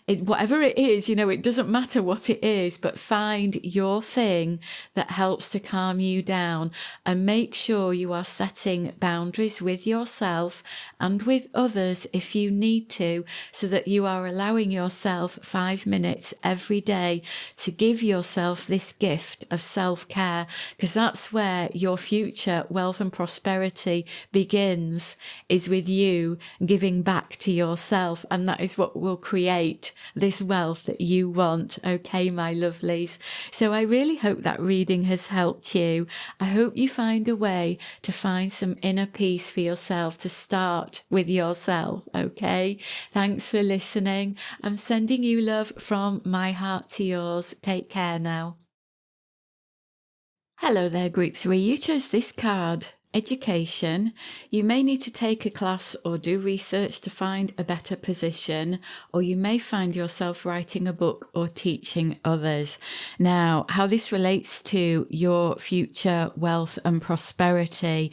Whatever it is, you know, it doesn't matter what it is, but find your thing that helps to calm you down, and make sure you are setting boundaries with yourself and with others if you need to, so that you are allowing yourself 5 minutes every day to give yourself this gift of self-care, because that's where your future wealth and prosperity begins, is with you giving back to yourself, and that is what will create this wealth that you want. Okay, my lovelies. So I really hope that reading has helped you. I hope you find a way to find some inner peace for yourself, to start with yourself. Okay, thanks for listening. I'm sending you love from my heart to yours. Take care now. Hello there, group 3. You chose this card. Education. You may need to take a class or do research to find a better position, or you may find yourself writing a book or teaching others. Now, how this relates to your future wealth and prosperity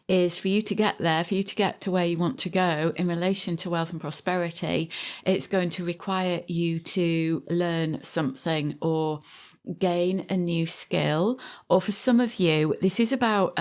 is, for you to get there, for you to get to where you want to go in relation to wealth and prosperity, it's going to require you to learn something or gain a new skill. Or for some of you, this is about,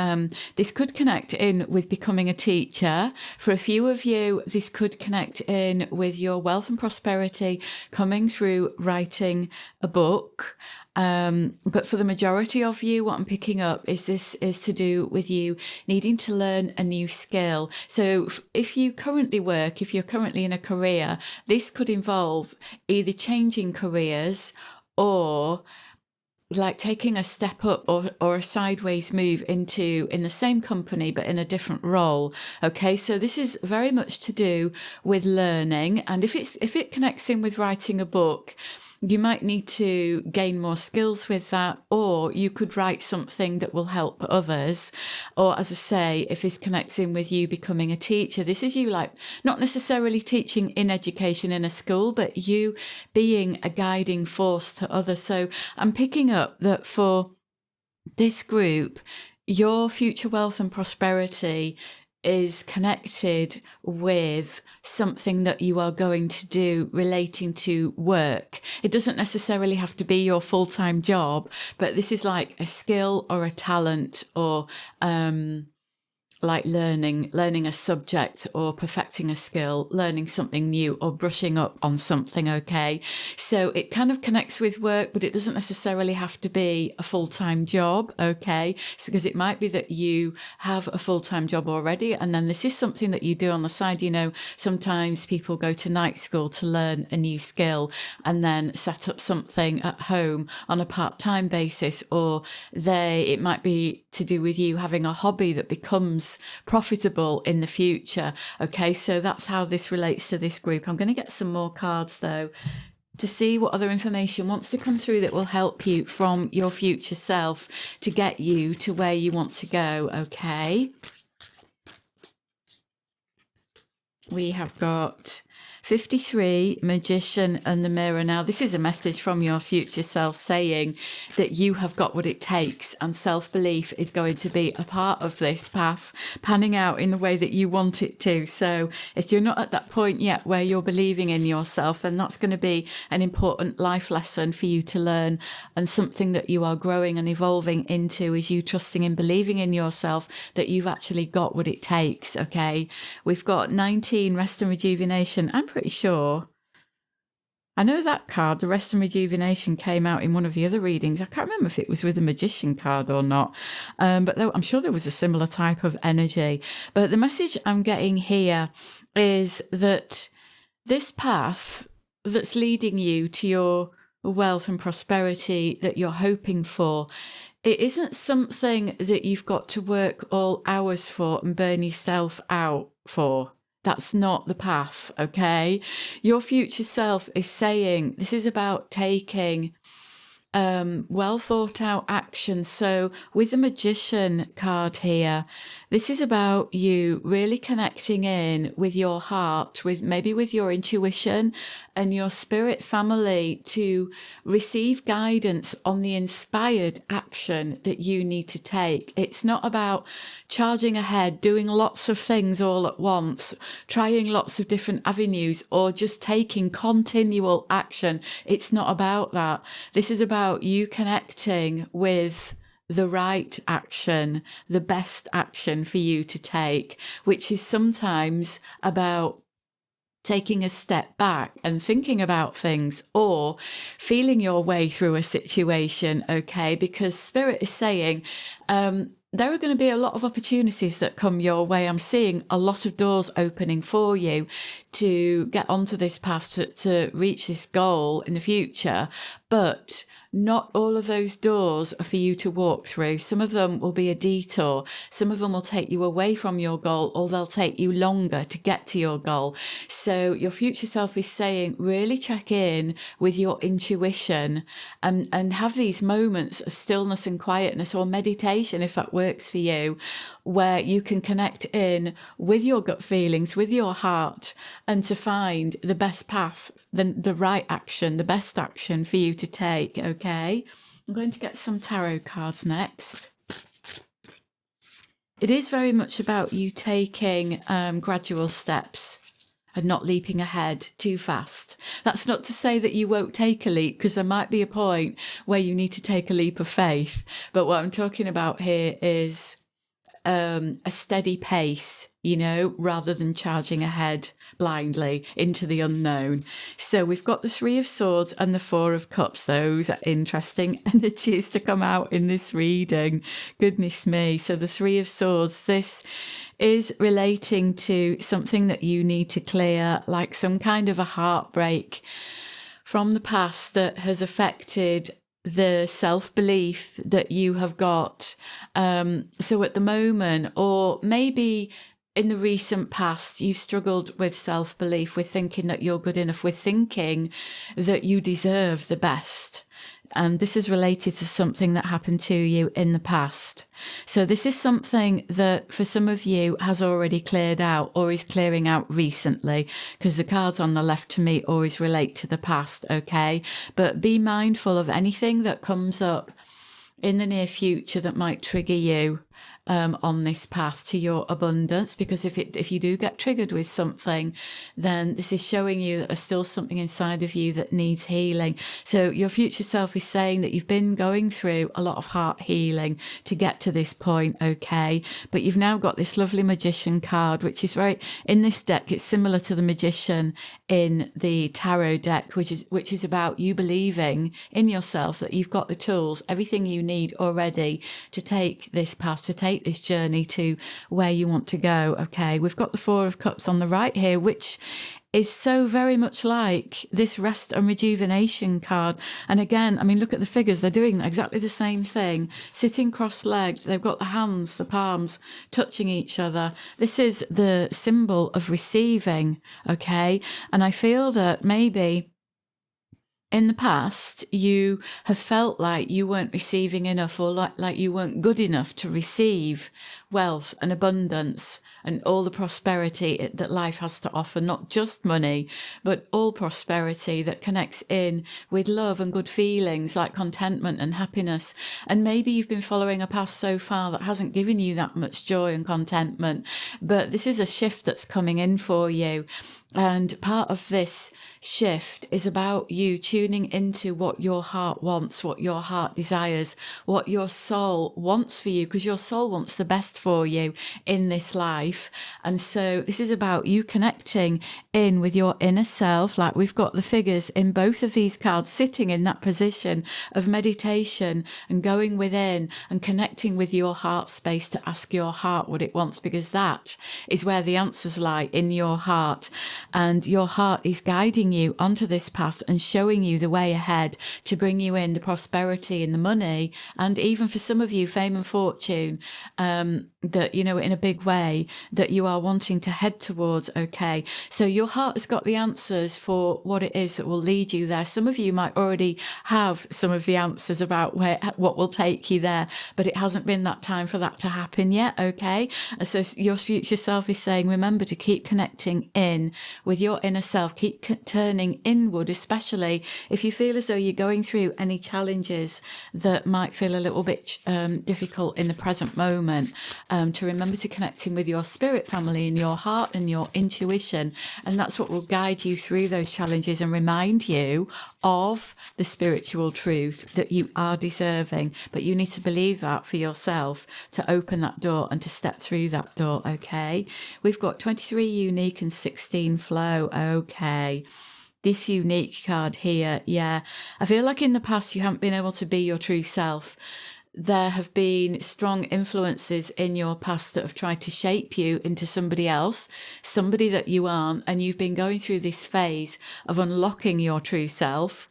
this could connect in with becoming a teacher. For a few of you, this could connect in with your wealth and prosperity coming through writing a book. But for the majority of you, what I'm picking up is this is to do with you needing to learn a new skill. So if you currently work, if you're currently in a career, this could involve either changing careers or like taking a step up or a sideways move in the same company, but in a different role. Okay. So this is very much to do with learning. And if it connects in with writing a book, you might need to gain more skills with that, or you could write something that will help others. Or, as I say, if this connects in with you becoming a teacher, this is you like not necessarily teaching in education in a school, but you being a guiding force to others. So I'm picking up that for this group, your future wealth and prosperity is connected with something that you are going to do relating to work. It doesn't necessarily have to be your full-time job, but this is like a skill or a talent, or like learning a subject, or perfecting a skill, learning something new, or brushing up on something. Okay. So it kind of connects with work, but it doesn't necessarily have to be a full-time job. Okay. So, because it might be that you have a full-time job already, and then this is something that you do on the side. You know, sometimes people go to night school to learn a new skill and then set up something at home on a part-time basis, or it might be to do with you having a hobby that becomes profitable in the future. Okay, so that's how this relates to this group. I'm going to get some more cards though to see what other information wants to come through that will help you from your future self to get you to where you want to go. Okay, we have got 53, Magician, and the Mirror. Now, this is a message from your future self saying that you have got what it takes, and self-belief is going to be a part of this path panning out in the way that you want it to. So if you're not at that point yet where you're believing in yourself, then that's going to be an important life lesson for you to learn, and something that you are growing and evolving into is you trusting and believing in yourself that you've actually got what it takes. Okay, we've got 19, Rest and Rejuvenation. I'm pretty sure. I know that card, the Rest and Rejuvenation, came out in one of the other readings. I can't remember if it was with a Magician card or not, but I'm sure there was a similar type of energy. But the message I'm getting here is that this path that's leading you to your wealth and prosperity that you're hoping for, it isn't something that you've got to work all hours for and burn yourself out for. That's not the path, okay? Your future self is saying this is about taking well thought out action. So with the Magician card here, this is about you really connecting in with your heart, maybe with your intuition and your spirit family, to receive guidance on the inspired action that you need to take. It's not about charging ahead, doing lots of things all at once, trying lots of different avenues, or just taking continual action. It's not about that. This is about you connecting with the right action, the best action for you to take, which is sometimes about taking a step back and thinking about things, or feeling your way through a situation. Okay, because Spirit is saying there are going to be a lot of opportunities that come your way. I'm seeing a lot of doors opening for you to get onto this path to reach this goal in the future, but not all of those doors are for you to walk through. Some of them will be a detour. Some of them will take you away from your goal, or they'll take you longer to get to your goal. So your future self is saying, really check in with your intuition and have these moments of stillness and quietness, or meditation, if that works for you, where you can connect in with your gut feelings, with your heart, and to find the best path, the right action, the best action for you to take. Okay, I'm going to get some tarot cards next. It is very much about you taking gradual steps and not leaping ahead too fast. That's not to say that you won't take a leap, because there might be a point where you need to take a leap of faith. But what I'm talking about here is a steady pace, you know, rather than charging ahead blindly into the unknown. So we've got the Three of Swords and the Four of Cups. Those are interesting energies to come out in this reading. Goodness me. So the Three of Swords, this is relating to something that you need to clear, like some kind of a heartbreak from the past that has affected the self-belief that you have got. So at the moment, or maybe in the recent past, you struggled with self-belief, with thinking that you're good enough, with thinking that you deserve the best. And this is related to something that happened to you in the past. So this is something that for some of you has already cleared out or is clearing out recently, because the cards on the left to me always relate to the past, okay? But be mindful of anything that comes up in the near future that might trigger you on this path to your abundance, because if you do get triggered with something, then this is showing you that there's still something inside of you that needs healing. So your future self is saying that you've been going through a lot of heart healing to get to this point, okay? But you've now got this lovely magician card, which is in this deck, it's similar to the magician in the tarot deck, which is about you believing in yourself that you've got the tools, everything you need already to take this path, to take this journey to where you want to go. Okay, we've got the Four of Cups on the right here, which is so very much like this rest and rejuvenation card. And again, I mean, look at the figures. They're doing exactly the same thing. Sitting cross-legged. They've got the hands, the palms touching each other. This is the symbol of receiving. Okay. And I feel that maybe in the past, you have felt like you weren't receiving enough, or like you weren't good enough to receive wealth and abundance and all the prosperity that life has to offer, not just money, but all prosperity that connects in with love and good feelings like contentment and happiness. And maybe you've been following a path so far that hasn't given you that much joy and contentment, but this is a shift that's coming in for you. And part of this shift is about you tuning into what your heart wants, what your heart desires, what your soul wants for you, because your soul wants the best for you in this life. And so this is about you connecting in with your inner self. Like we've got the figures in both of these cards sitting in that position of meditation and going within and connecting with your heart space to ask your heart what it wants, because that is where the answers lie, in your heart. And your heart is guiding you onto this path and showing you the way ahead to bring you in the prosperity and the money, and even for some of you, fame and fortune, that, you know, in a big way that you are wanting to head towards. Okay. So your heart has got the answers for what it is that will lead you there. Some of you might already have some of the answers about what will take you there, but it hasn't been that time for that to happen yet. Okay. And so your future self is saying, remember to keep connecting in with your inner self, keep turning inward, especially if you feel as though you're going through any challenges that might feel a little bit difficult in the present moment, to remember to connect in with your spirit family and your heart and your intuition. And that's what will guide you through those challenges and remind you of the spiritual truth that you are deserving. But you need to believe that for yourself to open that door and to step through that door. Okay. We've got 23 unique and 16 flow. Okay. This unique card here. Yeah. I feel like in the past you haven't been able to be your true self. There have been strong influences in your past that have tried to shape you into somebody else, somebody that you aren't, and you've been going through this phase of unlocking your true self,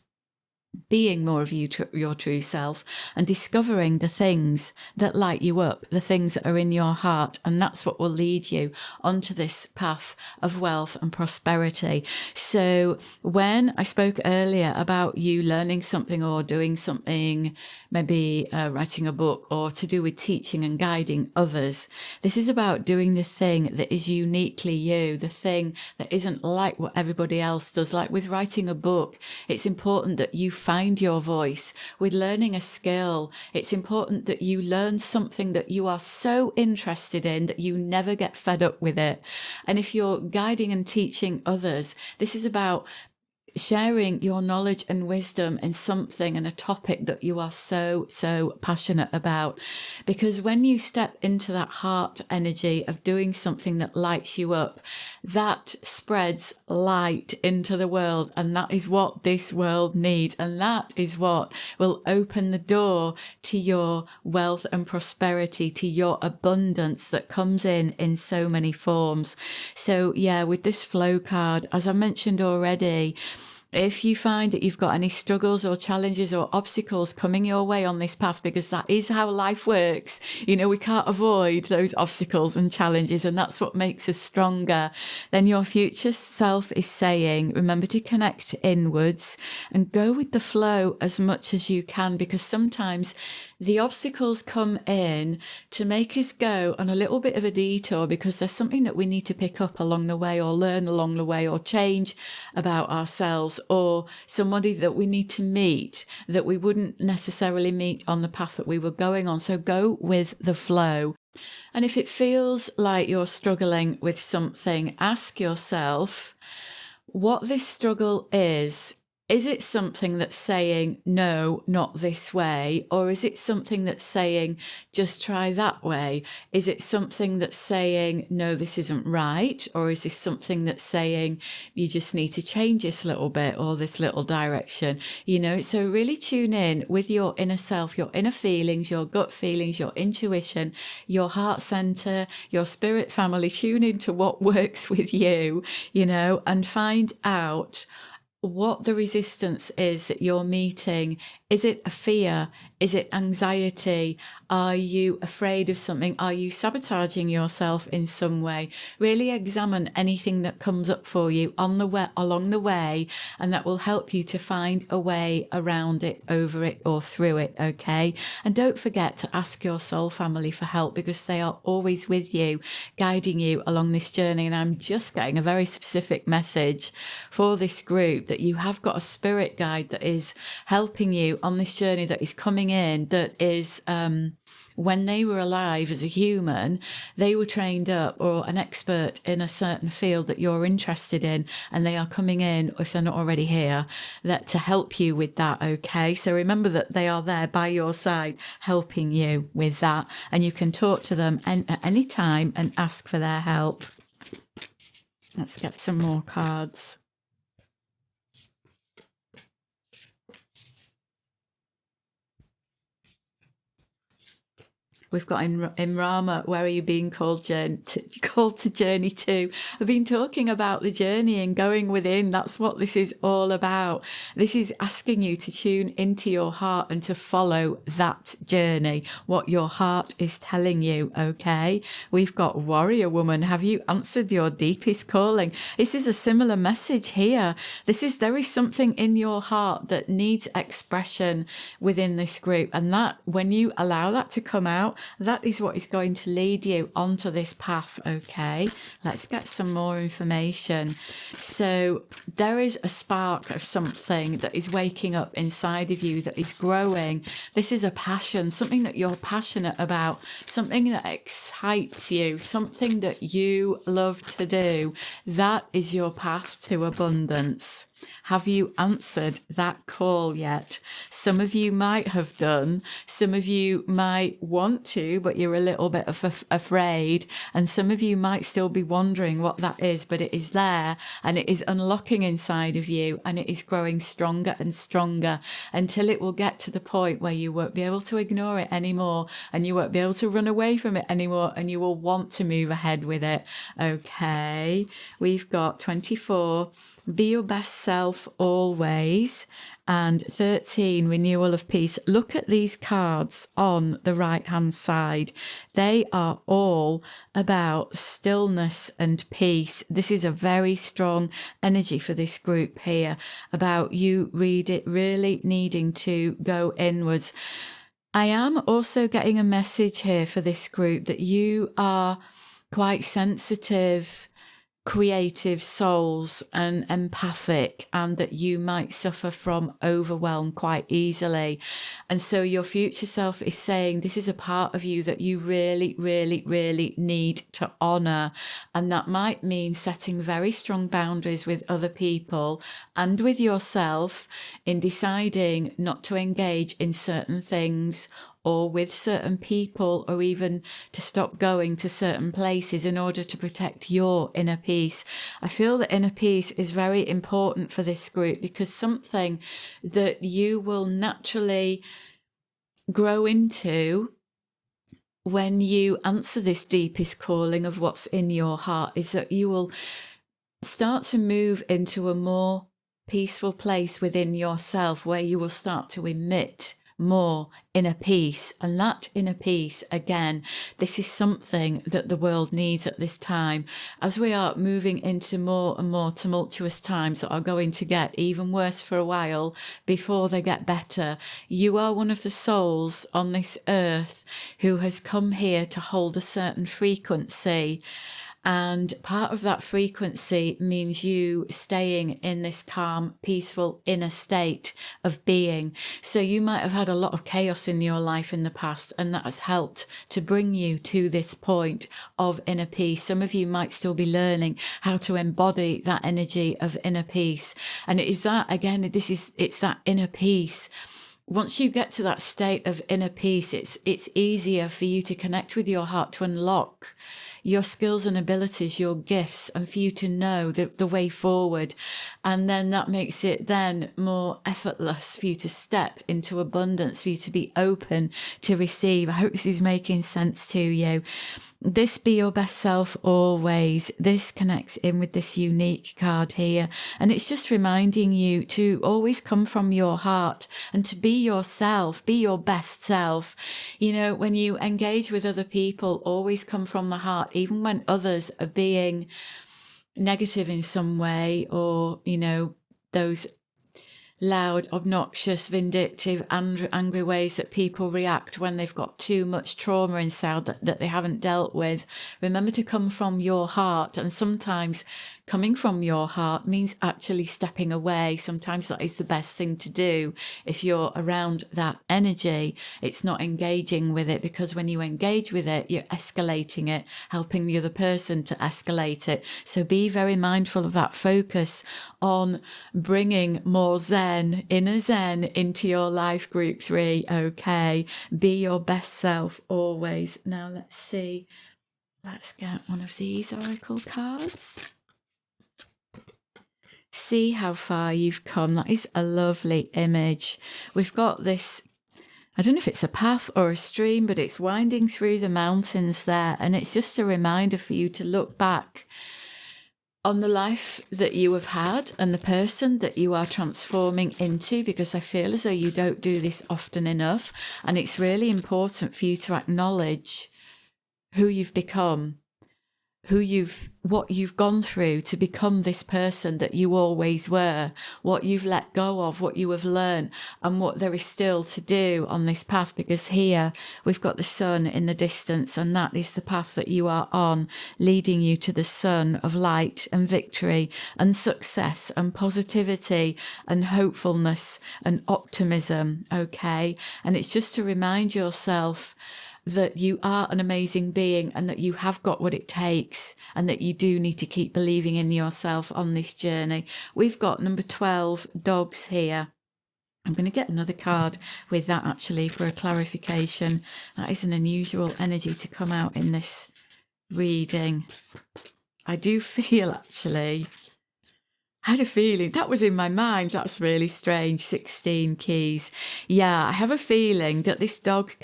being more of your true self, and discovering the things that light you up, the things that are in your heart. And that's what will lead you onto this path of wealth and prosperity. So when I spoke earlier about you learning something or doing something, maybe writing a book, or to do with teaching and guiding others, this is about doing the thing that is uniquely you, the thing that isn't like what everybody else does. Like with writing a book, it's important that you find your voice. With learning a skill, it's important that you learn something that you are so interested in that you never get fed up with it. And if you're guiding and teaching others, this is about sharing your knowledge and wisdom in something and a topic that you are so passionate about. Because when you step into that heart energy of doing something that lights you up, that spreads light into the world. And that is what this world needs. And that is what will open the door to your wealth and prosperity, to your abundance that comes in so many forms. So yeah, with this flow card, as I mentioned already, If you find that you've got any struggles or challenges or obstacles coming your way on this path, because that is how life works, you know, we can't avoid those obstacles and challenges, and that's what makes us stronger, then your future self is saying, remember to connect inwards and go with the flow as much as you can, because sometimes the obstacles come in to make us go on a little bit of a detour, because there's something that we need to pick up along the way, or learn along the way, or change about ourselves, or somebody that we need to meet that we wouldn't necessarily meet on the path that we were going on. So go with the flow. And if it feels like you're struggling with something, ask yourself what this struggle is. Is it something that's saying, no, not this way? Or is it something that's saying, just try that way? Is it something that's saying, no, this isn't right? Or is this something that's saying, you just need to change this little bit or this little direction? You know, so really tune in with your inner self, your inner feelings, your gut feelings, your intuition, your heart center, your spirit family. Tune into what works with you, you know, and find out what the resistance is that you're meeting. Is it a fear? Is it anxiety? Are you afraid of something? Are you sabotaging yourself in some way? Really examine anything that comes up for you on the way, along the way, and that will help you to find a way around it, over it, or through it, okay? And don't forget to ask your soul family for help, because they are always with you, guiding you along this journey. And I'm just getting a very specific message for this group that you have got a spirit guide that is helping you on this journey, that is coming in, that is when they were alive as a human, they were trained up or an expert in a certain field that you're interested in, and they are coming in, if they're not already here, that to help you with that, okay? So remember that they are there by your side helping you with that, and you can talk to them at any time and ask for their help. Let's get some more cards. We've got Imrama, where are you being called to journey to? I've been talking about the journey and going within. That's what this is all about. This is asking you to tune into your heart and to follow that journey, what your heart is telling you, okay? We've got Warrior Woman. Have you answered your deepest calling? This is a similar message here. There is something in your heart that needs expression within this group. And that, when you allow that to come out, that is what is going to lead you onto this path, okay? Let's get some more information. So there is a spark of something that is waking up inside of you, that is growing. This is a passion, something that you're passionate about, something that excites you, something that you love to do. That is your path to abundance. Have you answered that call yet? Some of you might have done. Some of you might want to, but you're a little bit afraid. And some of you might still be wondering what that is, but it is there, and it is unlocking inside of you, and it is growing stronger and stronger until it will get to the point where you won't be able to ignore it anymore, and you won't be able to run away from it anymore, and you will want to move ahead with it. Okay. We've got 24. Be your best self always. And 13, renewal of peace. Look at these cards on the right hand side. They are all about stillness and peace. This is a very strong energy for this group here, about you really needing to go inwards. I am also getting a message here for this group that you are quite sensitive, creative souls and empathic, and that you might suffer from overwhelm quite easily. And so your future self is saying this is a part of you that you really, really, really need to honor. And that might mean setting very strong boundaries with other people and with yourself in deciding not to engage in certain things or with certain people, or even to stop going to certain places in order to protect your inner peace. I feel that inner peace is very important for this group, because something that you will naturally grow into when you answer this deepest calling of what's in your heart is that you will start to move into a more peaceful place within yourself where you will start to emit more inner peace. And that inner peace, again, this is something that the world needs at this time, as we are moving into more and more tumultuous times that are going to get even worse for a while before they get better. You are one of the souls on this earth who has come here to hold a certain frequency. And part of that frequency means you staying in this calm, peaceful inner state of being. So you might have had a lot of chaos in your life in the past, and that has helped to bring you to this point of inner peace. Some of you might still be learning how to embody that energy of inner peace. And it is that, again, it's that inner peace. Once you get to that state of inner peace, it's easier for you to connect with your heart, to unlock your skills and abilities, your gifts, and for you to know the way forward. And then that makes it then more effortless for you to step into abundance, for you to be open to receive. I hope this is making sense to you. This be your best self always. This connects in with this unique card here. And it's just reminding you to always come from your heart and to be yourself, be your best self. You know, when you engage with other people, always come from the heart, even when others are being negative in some way, or, you know, those loud, obnoxious, vindictive, angry ways that people react when they've got too much trauma inside that they haven't dealt with. Remember to come from your heart. And sometimes coming from your heart means actually stepping away. Sometimes that is the best thing to do if you're around that energy. It's not engaging with it, because when you engage with it, you're escalating it, helping the other person to escalate it. So be very mindful of that. Focus on bringing more Zen, inner Zen, into your life, group 3. Okay. Be your best self always. Now let's see. Let's get one of these oracle cards. See how far you've come. That is a lovely image. We've got this, I don't know if it's a path or a stream, but it's winding through the mountains there. And it's just a reminder for you to look back on the life that you have had and the person that you are transforming into, because I feel as though you don't do this often enough. And it's really important for you to acknowledge who you've become, what you've gone through to become this person that you always were, what you've let go of, what you have learned, and what there is still to do on this path. Because here we've got the sun in the distance, and that is the path that you are on, leading you to the sun of light and victory and success and positivity and hopefulness and optimism. Okay. And it's just to remind yourself that you are an amazing being, and that you have got what it takes, and that you do need to keep believing in yourself on this journey. We've got number 12, dogs here. I'm going to get another card with that actually for a clarification. That is an unusual energy to come out in this reading. I do feel actually, I had a feeling that was in my mind. That's really strange. 16 keys. Yeah, I have a feeling that this dog's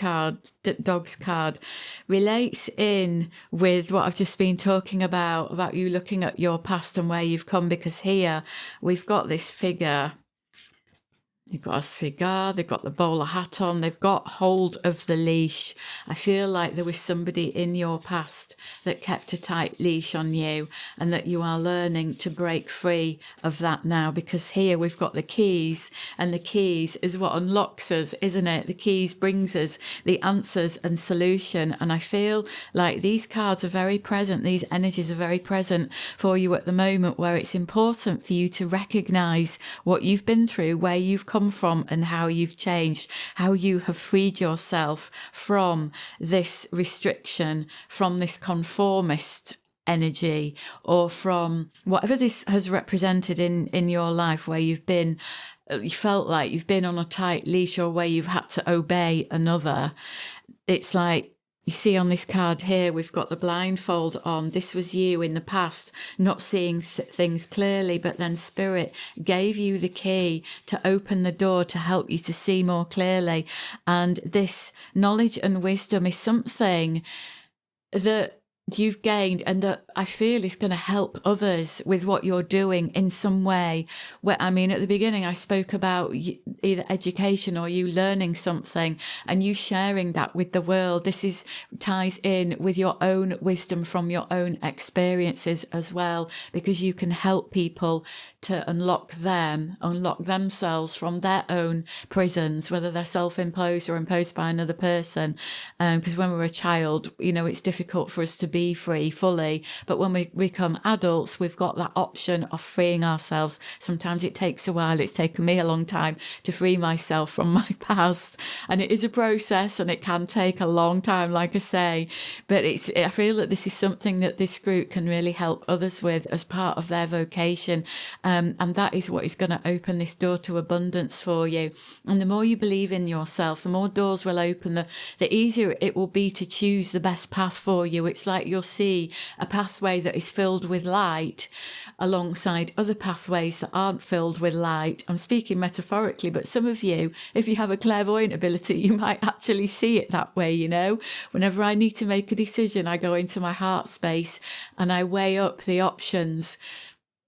card relates in with what I've just been talking about you looking at your past and where you've come, because here we've got this figure. They've got a cigar, they've got the bowler hat on, they've got hold of the leash. I feel like there was somebody in your past that kept a tight leash on you, and that you are learning to break free of that now, because here we've got the keys, and the keys is what unlocks us, isn't it? The keys brings us the answers and solution. And I feel like these cards are very present, these energies are very present for you at the moment, where it's important for you to recognize what you've been through, where you've come from, and how you've changed, how you have freed yourself from this restriction, from this conformist energy, or from whatever this has represented in your life, where you felt like you've been on a tight leash, or where you've had to obey another. It's like, you see on this card here, we've got the blindfold on. This was you in the past, not seeing things clearly, but then Spirit gave you the key to open the door to help you to see more clearly. And this knowledge and wisdom is something that you've gained and that I feel is going to help others with what you're doing in some way. Where, I mean, at the beginning, I spoke about either education or you learning something and you sharing that with the world. This ties in with your own wisdom from your own experiences as well, because you can help people to unlock themselves from their own prisons, whether they're self-imposed or imposed by another person. Because when we're a child, it's difficult for us to be free fully. But when we become adults, we've got that option of freeing ourselves. Sometimes it takes a while. It's taken me a long time to free myself from my past. And it is a process and it can take a long time, like I say. But I feel that this is something that this group can really help others with as part of their vocation. And that is what is going to open this door to abundance for you. And the more you believe in yourself, the more doors will open, the easier it will be to choose the best path for you. It's like you'll see a pathway that is filled with light alongside other pathways that aren't filled with light. I'm speaking metaphorically, but some of you, if you have a clairvoyant ability, you might actually see it that way, Whenever I need to make a decision, I go into my heart space and I weigh up the options.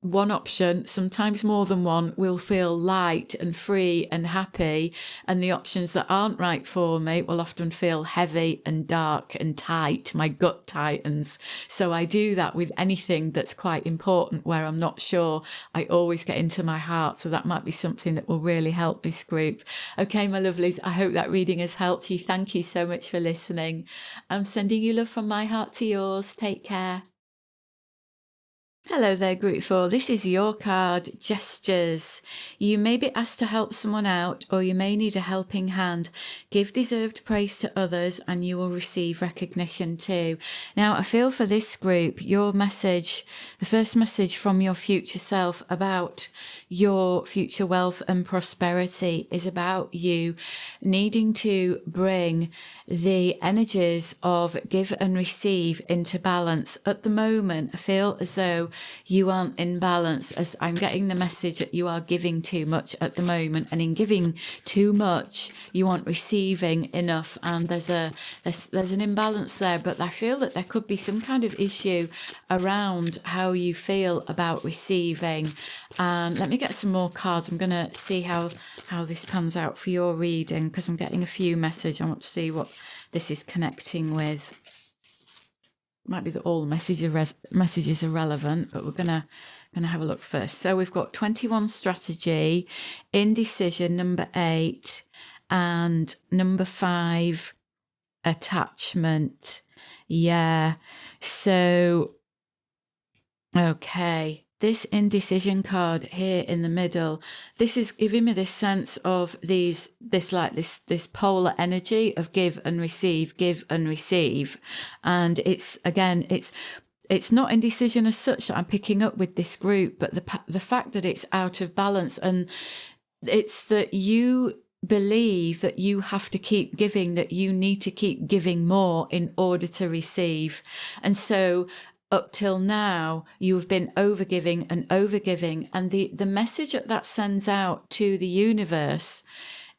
One option, sometimes more than one, will feel light and free and happy, and the options that aren't right for me will often feel heavy and dark and tight. My gut tightens. So I do that with anything that's quite important where I'm not sure. I always get into my heart. So that might be something that will really help this group. Okay, my lovelies, I hope that reading has helped you. Thank you so much for listening. I'm sending you love from my heart to yours. Take care. Hello there, Group 4. This is your card, Gestures. You may be asked to help someone out, or you may need a helping hand. Give deserved praise to others and you will receive recognition too. Now, I feel for this group, your message, the first message from your future self about your future wealth and prosperity is about you needing to bring the energies of give and receive into balance. At the moment, I feel as though you aren't in balance, as I'm getting the message that you are giving too much at the moment, and in giving too much you aren't receiving enough, and there's an imbalance there. But I feel that there could be some kind of issue around how you feel about receiving. And let me get some more cards. I'm going to see how this pans out for your reading, because I'm getting a few messages. I want to see what this is connecting with. Might be that all the messages are relevant, but we're gonna have a look first. So we've got 21 strategy, indecision, number 8, and number 5, attachment. Yeah. So, okay. This indecision card here in the middle, this is giving me this sense of this polar energy of give and receive. And it's not indecision as such that I'm picking up with this group, but the fact that it's out of balance, and it's that you believe that you have to keep giving, that you need to keep giving more in order to receive. And so up till now, you have been overgiving, and the message that sends out to the universe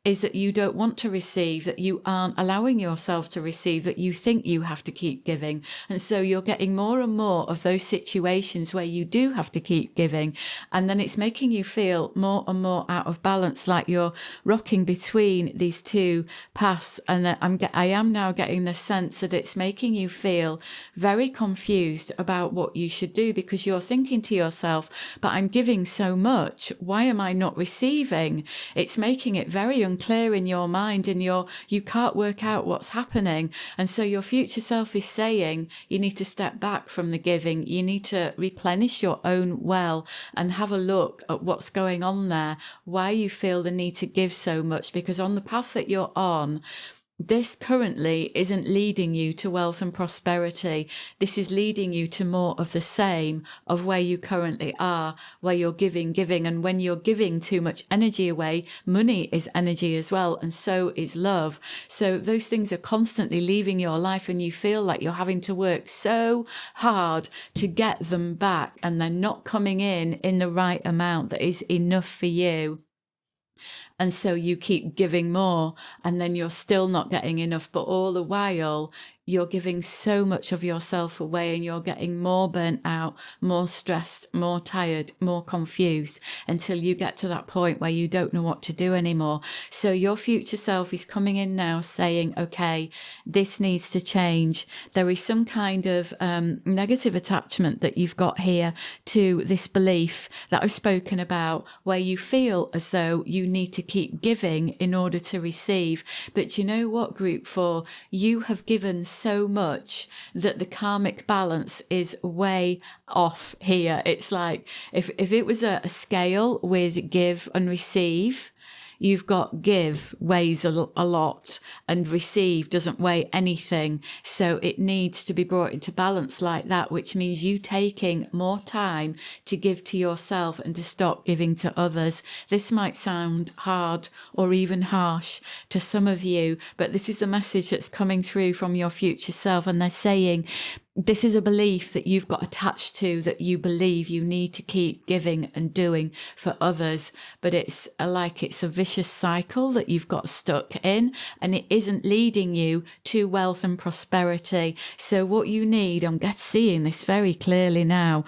is that you don't want to receive, that you aren't allowing yourself to receive, that you think you have to keep giving. And so you're getting more and more of those situations where you do have to keep giving. And then it's making you feel more and more out of balance, like you're rocking between these two paths. And I am now getting the sense that it's making you feel very confused about what you should do, because you're thinking to yourself, but I'm giving so much. Why am I not receiving? It's making it very unclear in your mind, and you can't work out what's happening. And so your future self is saying you need to step back from the giving. You need to replenish your own well and have a look at what's going on there, why you feel the need to give so much, because on the path that you're on, this currently isn't leading you to wealth and prosperity. This is leading you to more of the same of where you currently are, where you're giving. And when you're giving too much energy away, money is energy as well. And so is love. So those things are constantly leaving your life, and you feel like you're having to work so hard to get them back, and they're not coming in the right amount that is enough for you. And so you keep giving more, and then you're still not getting enough. But all the while, you're giving so much of yourself away and you're getting more burnt out, more stressed, more tired, more confused until you get to that point where you don't know what to do anymore. So your future self is coming in now saying, okay, this needs to change. There is some kind of negative attachment that you've got here to this belief that I've spoken about, where you feel as though you need to keep giving in order to receive. But you know what, group 4, you have given so much that the karmic balance is way off here. It's like if it was a scale with give and receive, you've got give weighs a lot and receive doesn't weigh anything. So it needs to be brought into balance like that, which means you taking more time to give to yourself and to stop giving to others. This might sound hard or even harsh to some of you, but this is the message that's coming through from your future self. And they're saying, this is a belief that you've got attached to, that you believe you need to keep giving and doing for others. But it's a vicious cycle that you've got stuck in, and it isn't leading you to wealth and prosperity. So what you need, I'm seeing this very clearly now.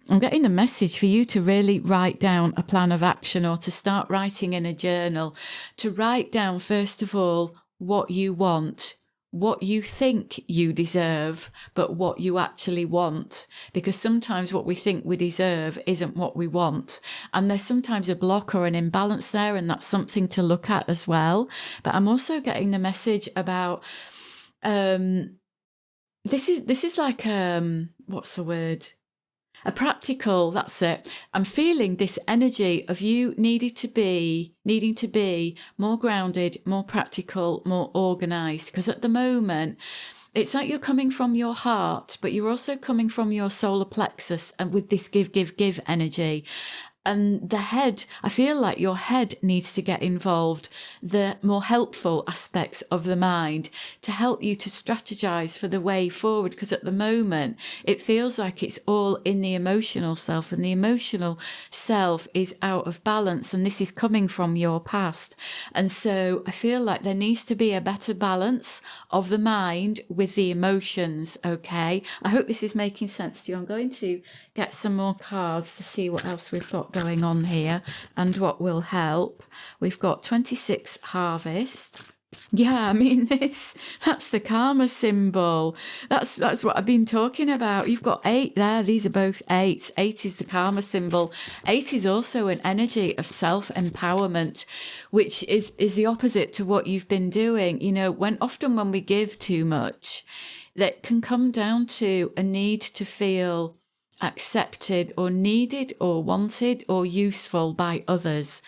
I'm getting the message for you to really write down a plan of action, or to start writing in a journal, to write down, first of all, what you want, what you think you deserve, but what you actually want. Because sometimes what we think we deserve isn't what we want. And there's sometimes a block or an imbalance there, and that's something to look at as well. But I'm also getting the message about, this is like, what's the word? A practical, that's it. I'm feeling this energy of you needing to be more grounded, more practical, more organised. Because at the moment, it's like you're coming from your heart, but you're also coming from your solar plexus, and with this give energy. And the head, I feel like your head needs to get involved, the more helpful aspects of the mind, to help you to strategize for the way forward. Because at the moment, it feels like it's all in the emotional self, and the emotional self is out of balance. And this is coming from your past. And so I feel like there needs to be a better balance of the mind with the emotions. Okay. I hope this is making sense to you. I'm going to get some more cards to see what else we've got going on here and what will help. We've got 26 harvest. Yeah, I mean, that's the karma symbol. That's what I've been talking about. You've got 8 there. These are both 8s. 8 is the karma symbol. 8 is also an energy of self-empowerment, which is the opposite to what you've been doing. You know, often when we give too much, that can come down to a need to feel accepted or needed or wanted or useful by others.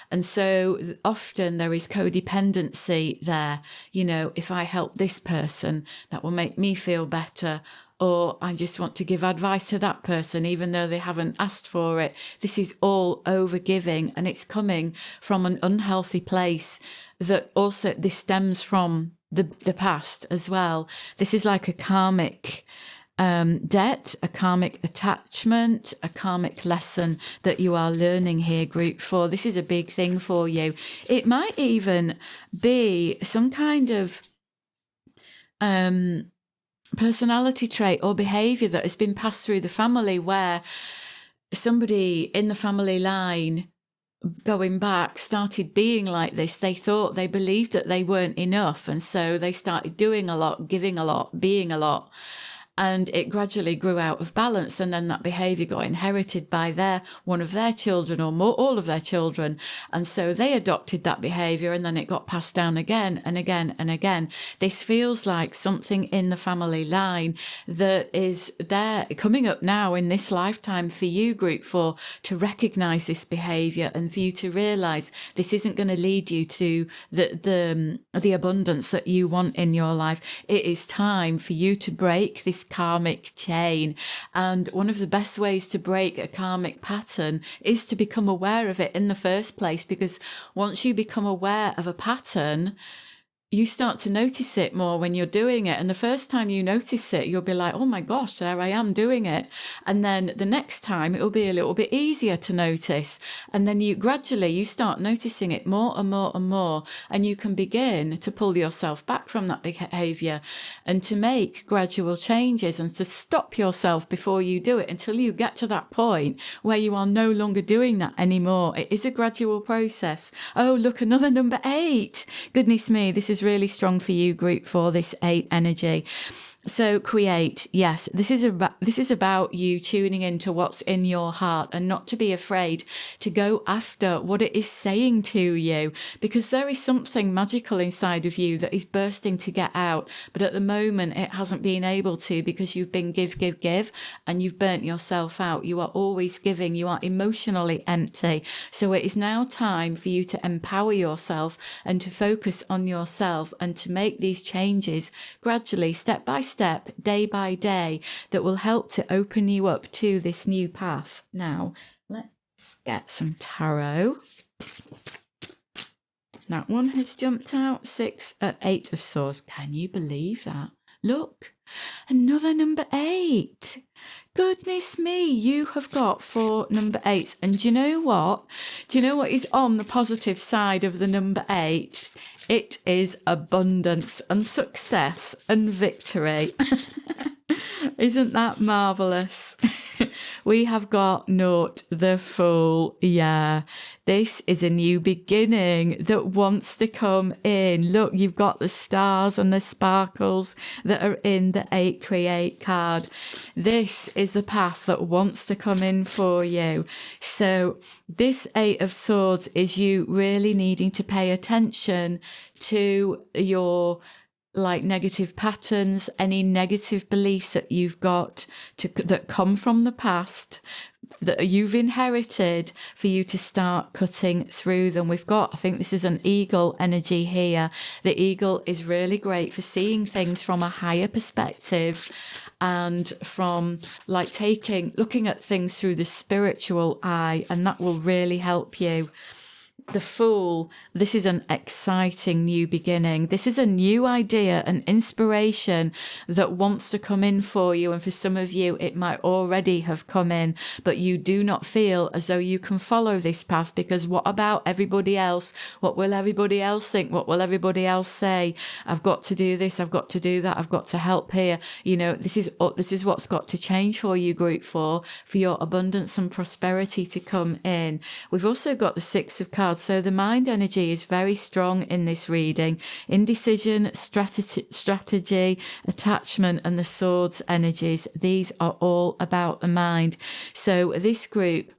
And so often there is codependency there. You know, if I help this person, that will make me feel better. Or I just want to give advice to that person, even though they haven't asked for it. This is all overgiving, and it's coming from an unhealthy place. That also, this stems from the past as well. This is like a karmic debt, a karmic attachment, a karmic lesson that you are learning here, group 4. This is a big thing for you. It might even be some kind of personality trait or behaviour that has been passed through the family, where somebody in the family line going back started being like this. They believed that they weren't enough, and so they started doing a lot, giving a lot, being a lot. And it gradually grew out of balance, and then that behaviour got inherited by one of their children, or all of their children. And so they adopted that behaviour, and then it got passed down again and again and again. This feels like something in the family line that is there coming up now in this lifetime for you, group 4, to recognise this behaviour and for you to realise this isn't going to lead you to the abundance that you want in your life. It is time for you to break this karmic chain. And one of the best ways to break a karmic pattern is to become aware of it in the first place, because once you become aware of a pattern, you start to notice it more when you're doing it. And the first time you notice it, you'll be like, oh my gosh, there I am doing it. And then the next time it'll be a little bit easier to notice. And then you gradually, you start noticing it more and more and more. And you can begin to pull yourself back from that behavior and to make gradual changes and to stop yourself before you do it until you get to that point where you are no longer doing that anymore. It is a gradual process. Oh, look, another number 8. Goodness me, this is really strong for you, group 4, this 8 energy. So create, yes, this is about you tuning into what's in your heart and not to be afraid to go after what it is saying to you, because there is something magical inside of you that is bursting to get out, but at the moment it hasn't been able to because you've been give, and you've burnt yourself out. You are always giving, you are emotionally empty. So it is now time for you to empower yourself and to focus on yourself and to make these changes gradually, step by step, day by day, that will help to open you up to this new path. Now, let's get some tarot. That one has jumped out, 8 of Swords. Can you believe that? Look, another number 8. Goodness me, you have got 4 number 8s. And do you know what? Do you know what is on the positive side of the number 8? It is abundance and success and victory. Isn't that marvellous? We have got Naught, the Fool. Yeah, this is a new beginning that wants to come in. Look, you've got the stars and the sparkles that are in the 8 Create card. This is the path that wants to come in for you. So this 8 of Swords is you really needing to pay attention to your negative patterns, any negative beliefs that you've got that come from the past, that you've inherited, for you to start cutting through them. We've got, I think this is an eagle energy here. The eagle is really great for seeing things from a higher perspective and from looking at things through the spiritual eye, and that will really help you. The Fool, this is an exciting new beginning. This is a new idea, an inspiration that wants to come in for you. And for some of you, it might already have come in, but you do not feel as though you can follow this path, because what about everybody else? What will everybody else think? What will everybody else say? I've got to do this. I've got to do that. I've got to help here. You know, this is what's got to change for you, group 4, for your abundance and prosperity to come in. We've also got the 6 of Cards. So the mind energy is very strong in this reading. Indecision, strategy, attachment, and the Swords energies. These are all about the mind. So this group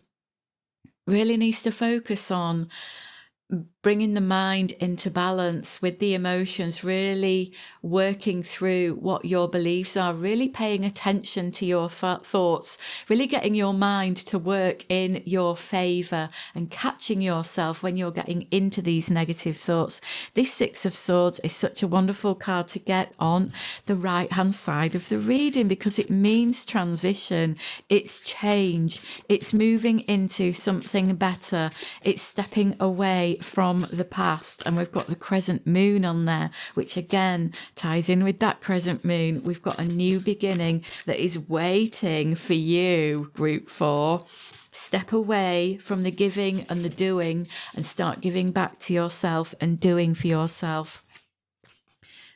really needs to focus on bringing the mind into balance with the emotions, really working through what your beliefs are, really paying attention to your thoughts, really getting your mind to work in your favour and catching yourself when you're getting into these negative thoughts. This 6 of Swords is such a wonderful card to get on the right hand side of the reading, because it means transition, it's change, it's moving into something better, it's stepping away from the past. And we've got the crescent moon on there, which again ties in with that crescent moon. We've got a new beginning that is waiting for you, group 4. Step away from the giving and the doing and start giving back to yourself and doing for yourself.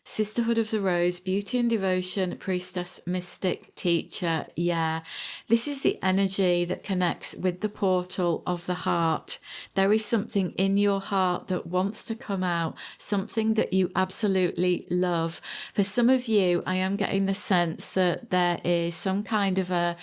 Sisterhood of the Rose, beauty and devotion, priestess, mystic, teacher. Yeah, this is the energy that connects with the portal of the heart. There is something in your heart that wants to come out, something that you absolutely love. For some of you, I am getting the sense that there is some kind of a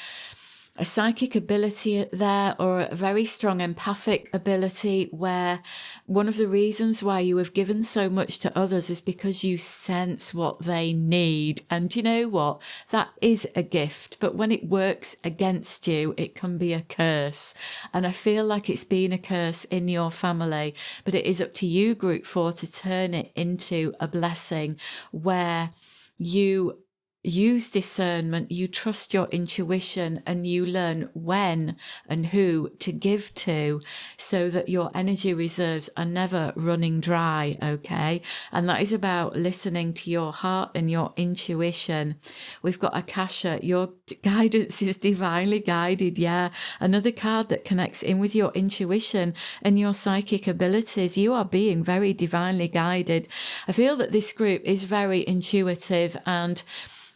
psychic ability there, or a very strong empathic ability, where one of the reasons why you have given so much to others is because you sense what they need. And you know what? That is a gift, but when it works against you, it can be a curse. And I feel like it's been a curse in your family, but it is up to you, group 4, to turn it into a blessing where you use discernment, you trust your intuition, and you learn when and who to give to so that your energy reserves are never running dry, okay? And that is about listening to your heart and your intuition. We've got Akasha, your guidance is divinely guided, yeah. Another card that connects in with your intuition and your psychic abilities. You are being very divinely guided. I feel that this group is very intuitive, and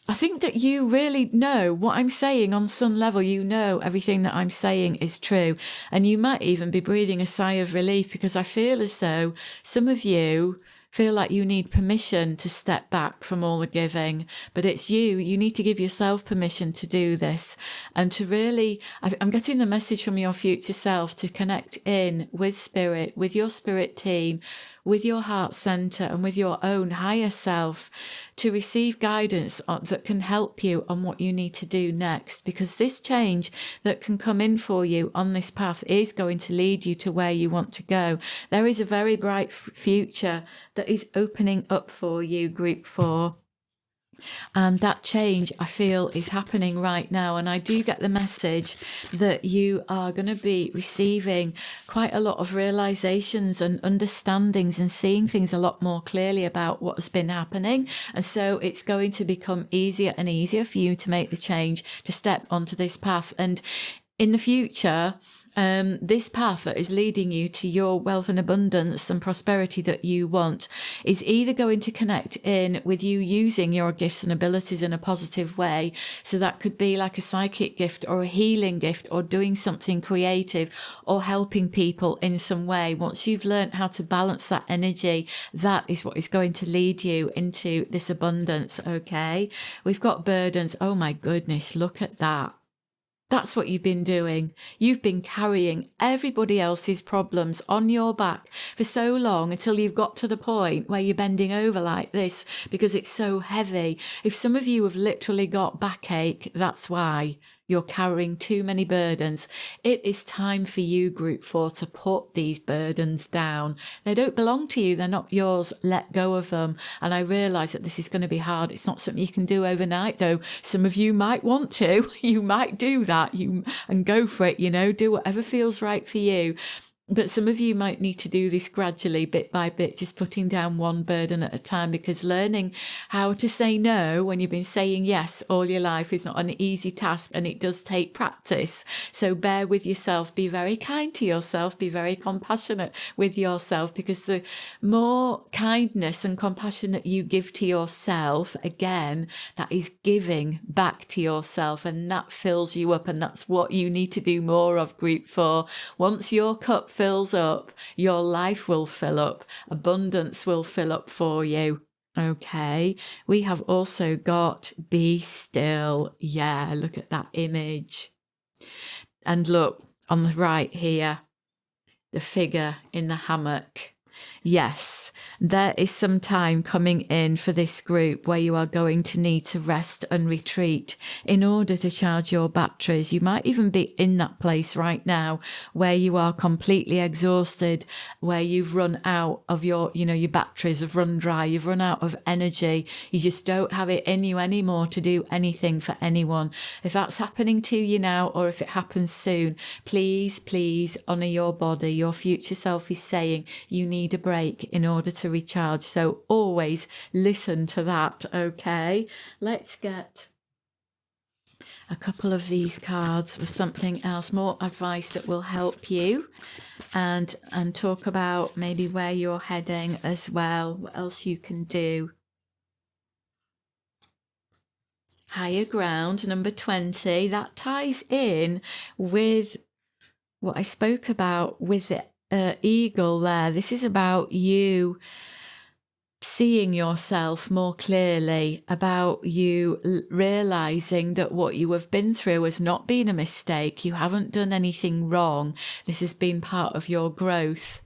I think that you really know what I'm saying on some level. You know everything that I'm saying is true. And you might even be breathing a sigh of relief, because I feel as though some of you feel like you need permission to step back from all the giving. But it's you need to give yourself permission to do this, and to really, I'm getting the message from your future self to connect in with spirit, with your spirit team, with your heart center, and with your own higher self, to receive guidance that can help you on what you need to do next. Because this change that can come in for you on this path is going to lead you to where you want to go. There is a very bright future that is opening up for you, Group 4. And that change, I feel, is happening right now. And I do get the message that you are going to be receiving quite a lot of realizations and understandings and seeing things a lot more clearly about what has been happening. And so it's going to become easier and easier for you to make the change, to step onto this path. And in the future, this path that is leading you to your wealth and abundance and prosperity that you want is either going to connect in with you using your gifts and abilities in a positive way. So that could be like a psychic gift or a healing gift, or doing something creative, or helping people in some way. Once you've learned how to balance that energy, that is what is going to lead you into this abundance, okay? We've got burdens. Oh my goodness, look at that. That's what you've been doing. You've been carrying everybody else's problems on your back for so long, until you've got to the point where you're bending over like this because it's so heavy. If some of you have literally got backache, that's why. You're carrying too many burdens. It is time for you, Group 4, to put these burdens down. They don't belong to you. They're not yours. Let go of them. And I realise that this is going to be hard. It's not something you can do overnight, though. Some of you might want to. You might do that and go for it, do whatever feels right for you. But some of you might need to do this gradually, bit by bit, just putting down one burden at a time, because learning how to say no when you've been saying yes all your life is not an easy task, and it does take practice. So bear with yourself, be very kind to yourself, be very compassionate with yourself, because the more kindness and compassion that you give to yourself, again, that is giving back to yourself, and that fills you up, and that's what you need to do more of, Group 4. Once your cup fills up, your life will fill up, abundance will fill up for you. Okay, we have also got Be Still. Yeah, look at that image. And look, on the right here, the figure in the hammock. Yes, there is some time coming in for this group where you are going to need to rest and retreat in order to charge your batteries. You might even be in that place right now where you are completely exhausted, where you've run out of your batteries have run dry, you've run out of energy. You just don't have it in you anymore to do anything for anyone. If that's happening to you now, or if it happens soon, please honour your body. Your future self is saying you need a break in order to recharge. So always listen to that, okay? Let's get a couple of these cards for something else, more advice that will help you, and talk about maybe where you're heading as well, what else you can do. Higher ground, number 20, that ties in with what I spoke about with the eagle there. This is about you seeing yourself more clearly, about you realizing that what you have been through has not been a mistake. You haven't done anything wrong. This has been part of your growth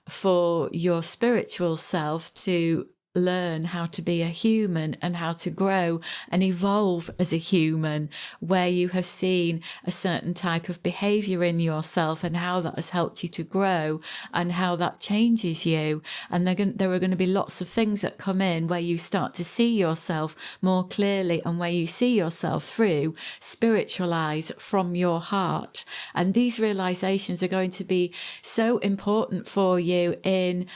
for your spiritual self to learn how to be a human and how to grow and evolve as a human, where you have seen a certain type of behavior in yourself and how that has helped you to grow and how that changes you. And there are going to be lots of things that come in where you start to see yourself more clearly and where you see yourself through spiritual eyes from your heart. And these realizations are going to be so important for you in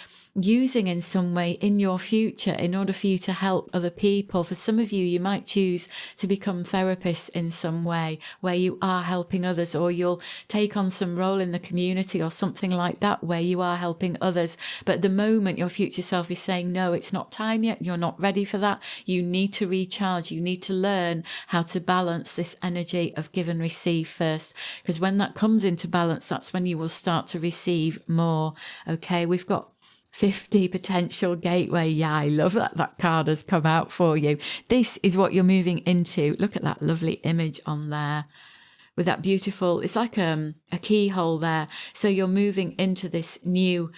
using in some way in your future in order for you to help other people. For some of you, you might choose to become therapists in some way where you are helping others, or you'll take on some role in the community or something like that where you are helping others. But at the moment, your future self is saying, no, it's not time yet. You're not ready for that. You need to recharge. You need to learn how to balance this energy of give and receive first. Because when that comes into balance, that's when you will start to receive more. Okay, we've got 50 potential gateway. Yeah, I love that that card has come out for you. This is what you're moving into. Look at that lovely image on there with that beautiful, it's like a keyhole there. So you're moving into this new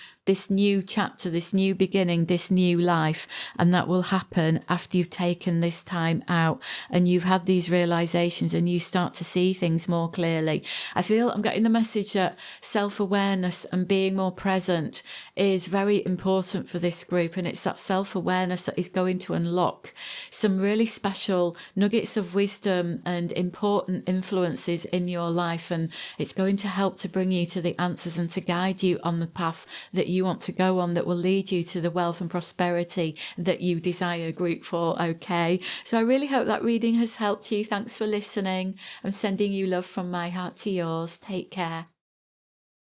chapter, this new beginning, this new life. And that will happen after you've taken this time out and you've had these realizations and you start to see things more clearly. I feel I'm getting the message that self-awareness and being more present is very important for this group. And it's that self-awareness that is going to unlock some really special nuggets of wisdom and important influences in your life. And it's going to help to bring you to the answers and to guide you on the path that you want to go on, that will lead you to the wealth and prosperity that you desire, group 4. Okay, so I really hope that reading has helped you. Thanks for listening. I'm sending you love from my heart to yours. Take care.